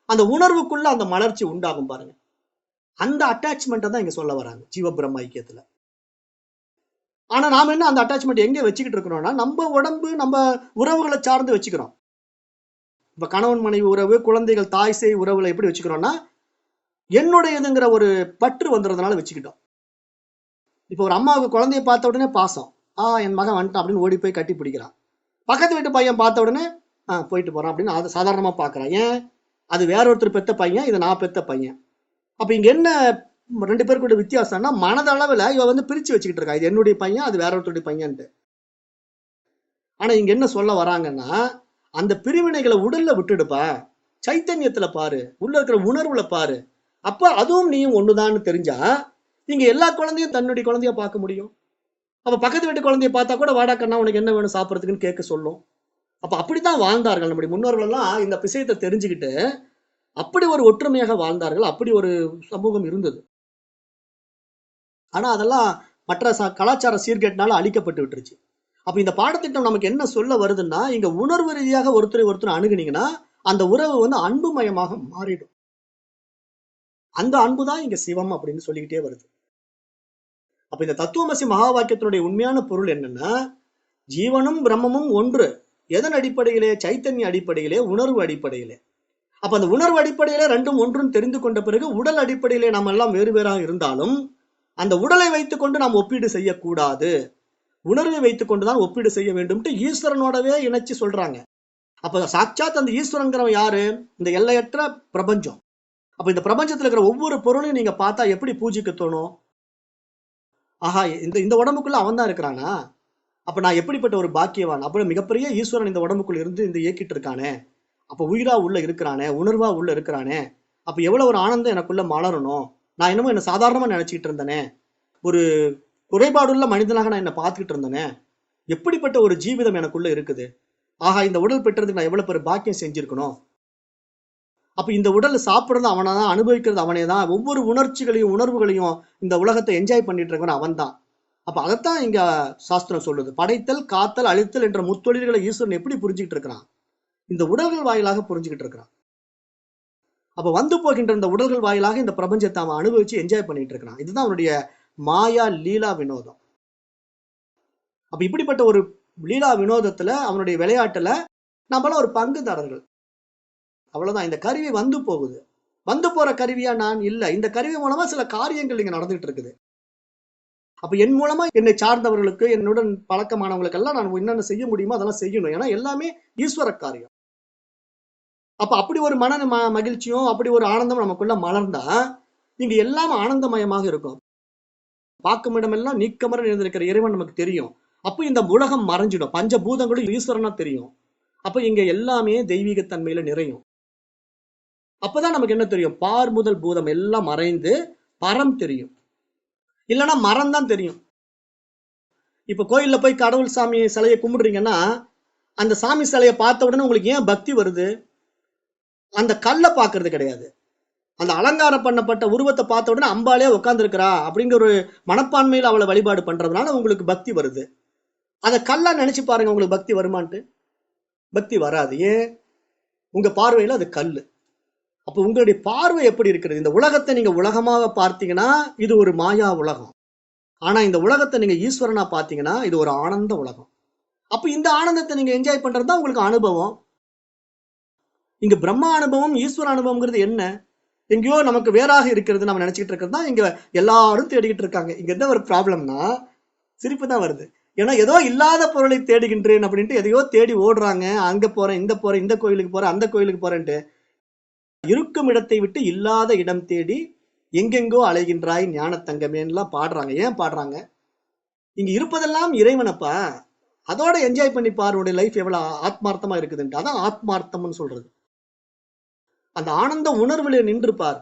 அந்த உணர்வுக்குள்ள அந்த மலர்ச்சி உண்டாகும் பாருங்க. அந்த அட்டாச்மெண்ட்டை தான் இங்க சொல்ல வராங்க ஜீவ பிரம்ம ஐக்கியத்துல. ஆனா நாம என்ன அந்த அட்டாச்மெண்ட் எங்க வச்சுக்கிட்டு இருக்கிறோம்னா, நம்ம உடம்பு நம்ம உறவுகளை சார்ந்து வச்சுக்கிறோம். இப்ப கணவன் மனைவி உறவு, குழந்தைகள் தாய் சேய் உறவுகளை எப்படி வச்சுக்கிறோம்னா என்னுடையதுங்கிற ஒரு பற்று வந்துடுறதுனால வச்சுக்கிட்டோம். இப்ப ஒரு அம்மாவுக்கு குழந்தைய பார்த்த உடனே பாசம், என் மகன் வந்துட்டான் அப்படின்னு ஓடி போய் கட்டி பிடிக்கிறான். பக்கத்து வீட்டு பையன் பார்த்த உடனே போயிட்டு போறான் அப்படின்னு அதை சாதாரணமா பாக்குறான். ஏன், அது வேற ஒருத்தர் பெத்த பையன், இது நான் பெத்த பையன். அப்ப இங்க என்ன 2 பேருக்குள்ள வித்தியாசம்னா, மனதளவுல இவ பிரிச்சு வச்சுக்கிட்டு இருக்கா, இது என்னுடைய பையன் அது வேற ஒருத்தருடைய பையன்ட்டு. ஆனா இங்க என்ன சொல்ல வராங்கன்னா, அந்த பிரிவினைகளை உடல்ல விட்டுடுப்பா, சைத்தன்யத்துல பாரு, உள்ள இருக்கிற உணர்வுல பாரு. அப்ப அதுவும் நீயும் ஒண்ணுதான்னு தெரிஞ்சா நீங்க எல்லா குழந்தையும் தன்னுடைய குழந்தைய பார்க்க முடியும். அப்ப பக்கத்து வீட்டு குழந்தைய பார்த்தா கூட வாடா கண்ணா உனக்கு என்ன வேணும் சாப்பிடறதுக்குன்னு கேட்க சொல்லும். அப்ப அப்படித்தான் வாழ்ந்தார்கள் நம்முடைய முன்னோர்கள் எல்லாம். இந்த விஷயத்தை தெரிஞ்சுக்கிட்டு அப்படி ஒரு ஒற்றுமையாக வாழ்ந்தார்கள். அப்படி ஒரு சமூகம் இருந்தது. ஆனா அதெல்லாம் மற்ற கலாச்சார சீர்கேட்டினால அழிக்கப்பட்டு விட்டுருச்சு. அப்ப இந்த பாடத்திட்டம் நமக்கு என்ன சொல்ல வருதுன்னா, இங்க உணர்வு ரீதியாக ஒருத்தர் அணுகுனீங்கன்னா அந்த உறவு அன்புமயமாக மாறிடும். அந்த அன்புதான் இங்க சிவம் அப்படின்னு சொல்லிக்கிட்டே வருது. அப்ப இந்த தத்துவமசி மகா வாக்கியத்தினுடைய உண்மையான பொருள் என்னன்னா, ஜீவனும் பிரம்மமும் ஒன்று. எதன் அடிப்படையிலே, சைத்தன்ய அடிப்படையிலே, உணர்வு அடிப்படையிலே. அப்ப அந்த உணர்வு அடிப்படையிலே 2ம் ஒன்றும் தெரிந்து கொண்ட பிறகு உடல் அடிப்படையிலே நாம் எல்லாம் வேறு வேறாக இருந்தாலும் அந்த உடலை வைத்துக் கொண்டு நாம் ஒப்பீடு செய்யக்கூடாது, உணர்வை வைத்துக் கொண்டுதான் ஒப்பீடு செய்ய வேண்டும் ஈஸ்வரனோடவே இணைச்சு சொல்றாங்க. அப்ப சாட்சாத் அந்த ஈஸ்வரங்கிறவன் யாரு, இந்த எல்லையற்ற பிரபஞ்சம். அப்ப இந்த பிரபஞ்சத்துல இருக்கிற ஒவ்வொரு பொருளையும் நீங்க பார்த்தா எப்படி பூஜிக்க தோணும், ஆஹா இந்த உடம்புக்குள்ள அவன் தான் இருக்கிறானா, அப்ப நான் எப்படிப்பட்ட ஒரு பாக்கியவான், அப்ப மிகப்பெரிய ஈஸ்வரன் இந்த உடம்புக்குள்ள இருந்து இந்த இயக்கிட்டு இருக்கானே, அப்ப உயிரா உள்ள இருக்கிறானே, உணர்வா உள்ள இருக்கிறானே, அப்ப எவ்வளவு ஒரு ஆனந்தம் எனக்குள்ள மலரணும். நான் என்னமோ என்ன சாதாரணமா நினைச்சுக்கிட்டு இருந்தேனே, ஒரு குறைபாடுள்ள மனிதனாக நான் என்ன பார்த்துக்கிட்டு இருந்தேனே, எப்படிப்பட்ட ஒரு ஜீவிதம் எனக்குள்ள இருக்குது, ஆஹா இந்த உடல் பெற்றதுக்கு நான் எவ்வளவு பெரிய பாக்கியம் செஞ்சிருக்கணும். அப்ப இந்த உடல் சாப்பிடுறது அவனை தான், அனுபவிக்கிறது அவனே தான், ஒவ்வொரு உணர்ச்சிகளையும் உணர்வுகளையும் இந்த உலகத்தை என்ஜாய் பண்ணிட்டு இருக்கவன் அவன் தான். அப்ப அதைத்தான் இங்க சாஸ்திரம் சொல்லுது. படைத்தல் காத்தல் அழித்தல் என்ற முத்தொழில்களை ஈஸ்வரன் எப்படி புரிஞ்சுக்கிட்டு இருக்கிறான், இந்த உடல்கள் வாயிலாக புரிஞ்சுக்கிட்டு இருக்கிறான். அப்ப வந்து போகின்ற இந்த உடல்கள் வாயிலாக இந்த பிரபஞ்சத்தை அவன் அனுபவிச்சு என்ஜாய் பண்ணிட்டு இருக்கிறான். இதுதான் அவனுடைய மாயா லீலா வினோதம். அப்ப இப்படிப்பட்ட ஒரு லீலா வினோதத்துல, அவனுடைய விளையாட்டுல நம்மளாம் ஒரு பங்குதாரர்கள். அவ்வளவுதான். இந்த கருவி வந்து போகுது. வந்து போற கருவியா நான் இல்ல. இந்த கருவி மூலமா சில காரியங்கள் இங்க நடந்துட்டு இருக்குது. அப்ப என் மூலமா என்னை சார்ந்தவர்களுக்கு, என்னுடன் பழக்கமானவங்களுக்கு எல்லாம் நான் என்னென்ன செய்ய முடியுமோ அதெல்லாம் செய்யணும். ஏன்னா எல்லாமே ஈஸ்வர காரியம். அப்ப அப்படி ஒரு மகிழ்ச்சியும், அப்படி ஒரு ஆனந்தம் நமக்குள்ள மலர்ந்தா, இங்க எல்லாம் ஆனந்தமயமாக இருக்கும். பார்க்கும் இடமெல்லாம் நீக்கமர நிறைந்திருக்கிற இறைவன் நமக்கு தெரியும். அப்ப இந்த உலகம் மறைஞ்சிடும். பஞ்சபூதங்களும் ஈஸ்வரனா தெரியும். அப்ப இங்க எல்லாமே தெய்வீக தன்மையில நிறையும். அப்பதான் நமக்கு என்ன தெரியும்? பார் முதல் பூதம் எல்லாம் மறைந்து பரம் தெரியும். இல்லைன்னா மரம் தான் தெரியும். இப்ப கோயில்ல போய் கடவுள் சாமி சிலையை கும்பிடுறீங்கன்னா, அந்த சாமி சிலையை பார்த்த உடனே உங்களுக்கு ஏன் பக்தி வருது? அந்த கல்லை பார்க்கறது கிடையாது. அந்த அலங்காரம் பண்ணப்பட்ட உருவத்தை பார்த்த உடனே அம்பாலே உட்கார்ந்து இருக்கிறா அப்படிங்கிற ஒரு மனப்பான்மையில் அவளை வழிபாடு பண்றதுனால உங்களுக்கு பக்தி வருது. அதை கல்லா நினைச்சு பாருங்க, உங்களுக்கு பக்தி வருமான்ட்டு. பக்தி வராது. ஏன்? உங்க பார்வையில அது கல்லு. அப்ப உங்களுடைய பார்வை எப்படி இருக்கிறது? இந்த உலகத்தை நீங்க உலகமாக பார்த்தீங்கன்னா இது ஒரு மாயா உலகம். ஆனா இந்த உலகத்தை நீங்க ஈஸ்வரனா பார்த்தீங்கன்னா இது ஒரு ஆனந்த உலகம். அப்ப இந்த ஆனந்தத்தை நீங்க என்ஜாய் பண்றதுதான் உங்களுக்கு அனுபவம். இங்க பிரம்மா அனுபவம், ஈஸ்வர அனுபவம்ங்கிறது என்ன? எங்கேயோ நமக்கு வேறாக இருக்கிறது நம்ம நினைச்சிட்டு இருக்கிறது தான் இங்க எல்லாரும் தேடிக்கிட்டு இருக்காங்க. இங்க என்ன ஒரு ப்ராப்ளம்னா, சிரிப்பு தான் வருது. ஏன்னா ஏதோ இல்லாத பொருளை தேடுகின்றேன் அப்படின்ட்டு எதையோ தேடி ஓடுறாங்க. அங்க போறேன், இந்த கோயிலுக்கு போறேன், அந்த கோயிலுக்கு போறேன்ட்டு. இருக்கும் இடத்தை விட்டு இல்லாத இடம் தேடி எங்கெங்கோ அலைகின்றாய் ஞானத்தங்கமேன்லாம் பாடுறாங்க. ஏன் பாடுறாங்க? இங்க இருப்பதெல்லாம் இறைவனப்பா. அதோட என்ஜாய் பண்ணி பாரு, உடைய லைஃப் எவ்வளவு ஆத்மார்த்தமா இருக்குதுன்ட்டு. அதான் ஆத்மார்த்தம்னு சொல்றது. அந்த ஆனந்த உணர்வுல நின்று பார்.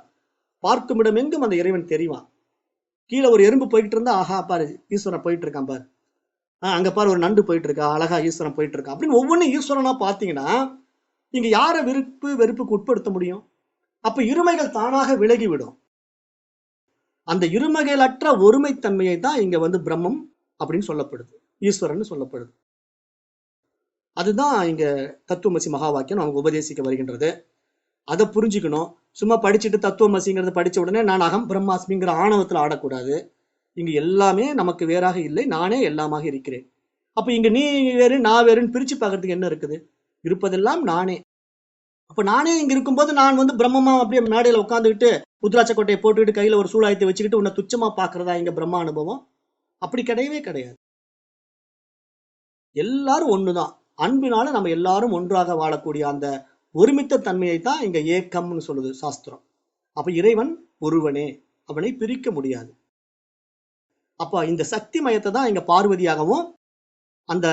பார்க்கும் இடம் எங்கும் அந்த இறைவன் தெரிவான். கீழே ஒரு எறும்பு போயிட்டு இருந்தா, ஆஹா பாரு ஈஸ்வரன் போயிட்டு இருக்கான் பாரு. அங்க பாரு ஒரு நண்டு போயிட்டு இருக்கா, அழகா ஈஸ்வரன் போயிட்டு இருக்கான் அப்படின்னு ஒவ்வொன்றும் ஈஸ்வரனா பாத்தீங்கன்னா இங்க யாரை வெறுப்புக்கு உட்படுத்த முடியும்? அப்ப இருமைகள் தானாக விலகிவிடும். அந்த இருமைகளற்ற ஒருமைத்தன்மையை தான் இங்க பிரம்மம் அப்படின்னு சொல்லப்படுது, ஈஸ்வரன் சொல்லப்படுது. அதுதான் இங்க தத்துவமசி மகா வாக்கியம் நமக்கு உபதேசிக்க வருகின்றது. அதை புரிஞ்சுக்கணும். சும்மா படிச்சுட்டு தத்துவமசிங்கிறத படிச்ச உடனே நான் அகம் பிரம்மாஸ்மிங்கிற ஆணவத்துல ஆடக்கூடாது. இங்க எல்லாமே நமக்கு வேறாக இல்லை, நானே எல்லாமாக இருக்கிறேன். அப்ப இங்க நீ வேறு நான் வேறுன்னு பிரிச்சு பார்க்கறதுக்கு என்ன இருக்குது? இருப்பதெல்லாம் நானே. அப்ப நானே இங்க இருக்கும்போது நான் பிரம்மமா அப்படியே மேடையில உட்காந்துக்கிட்டு உத்ராட்ச கொட்டையை போட்டுக்கிட்டு கையில ஒரு சூழாயத்தை வச்சுக்கிட்டு உன்னை துச்சமா பாக்குறதா இங்க பிரம்ம அனுபவம்? அப்படி கிடையவே கிடையாது. எல்லாரும் ஒண்ணுதான். அன்பினால நம்ம எல்லாரும் ஒன்றாக வாழக்கூடிய அந்த ஒருமித்த தன்மையை தான் இங்க ஏக்கம்னு சொல்லுது சாஸ்திரம். அப்ப இறைவன் ஒருவனே, அவனை பிரிக்க முடியாது. அப்ப இந்த சக்தி மயத்தை தான் இங்க பார்வதியாகவும் அந்த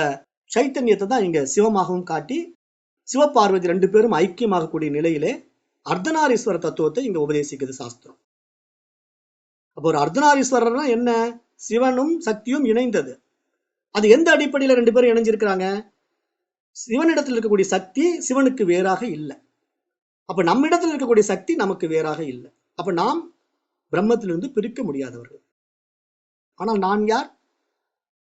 சைத்தன்யத்தை தான் இங்க சிவமாகவும் காட்டி சிவபார்வதி ரெண்டு பேரும் ஐக்கியமாகக்கூடிய நிலையிலே அர்த்தநாரீஸ்வர தத்துவத்தை இங்க உபதேசிக்குது சாஸ்திரம். அப்போ ஒரு அர்த்தநாரீஸ்வரர்னா என்ன? சிவனும் சக்தியும் இணைந்தது. அது எந்த அடிப்படையில ரெண்டு பேரும் இணைஞ்சிருக்கிறாங்க? சிவனிடத்தில் இருக்கக்கூடிய சக்தி சிவனுக்கு வேறாக இல்லை. அப்ப நம்மிடத்தில் இருக்கக்கூடிய சக்தி நமக்கு வேறாக இல்லை. அப்ப நாம் பிரம்மத்திலிருந்து பிரிக்க முடியாதவர்கள். ஆனால் நான் யார்?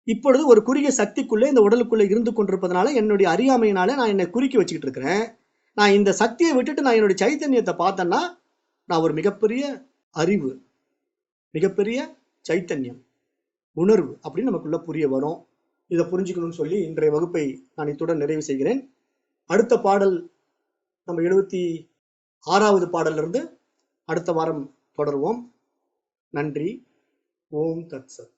இப்பொழுது ஒரு குறுகிய சக்திக்குள்ளே இந்த உடலுக்குள்ள இருந்து கொண்டிருப்பதனால என்னுடைய அறியாமையினால நான் என்னை குறுக்கி வச்சுக்கிட்டு இருக்கிறேன். நான் இந்த சக்தியை விட்டுட்டு நான் என்னுடைய சைத்தன்யத்தை பார்த்தேன்னா நான் ஒரு மிகப்பெரிய அறிவு, மிகப்பெரிய சைத்தன்யம், உணர்வு அப்படின்னு நமக்குள்ள புரிய வரும். இதை புரிஞ்சுக்கணும்னு சொல்லி இன்றைய வகுப்பை நான் இத்துடன் நிறைவு செய்கிறேன். அடுத்த பாடல் நம்ம 76வது பாடல்ல இருந்து அடுத்த வாரம் தொடருவோம். நன்றி. ஓம் தத் சத்.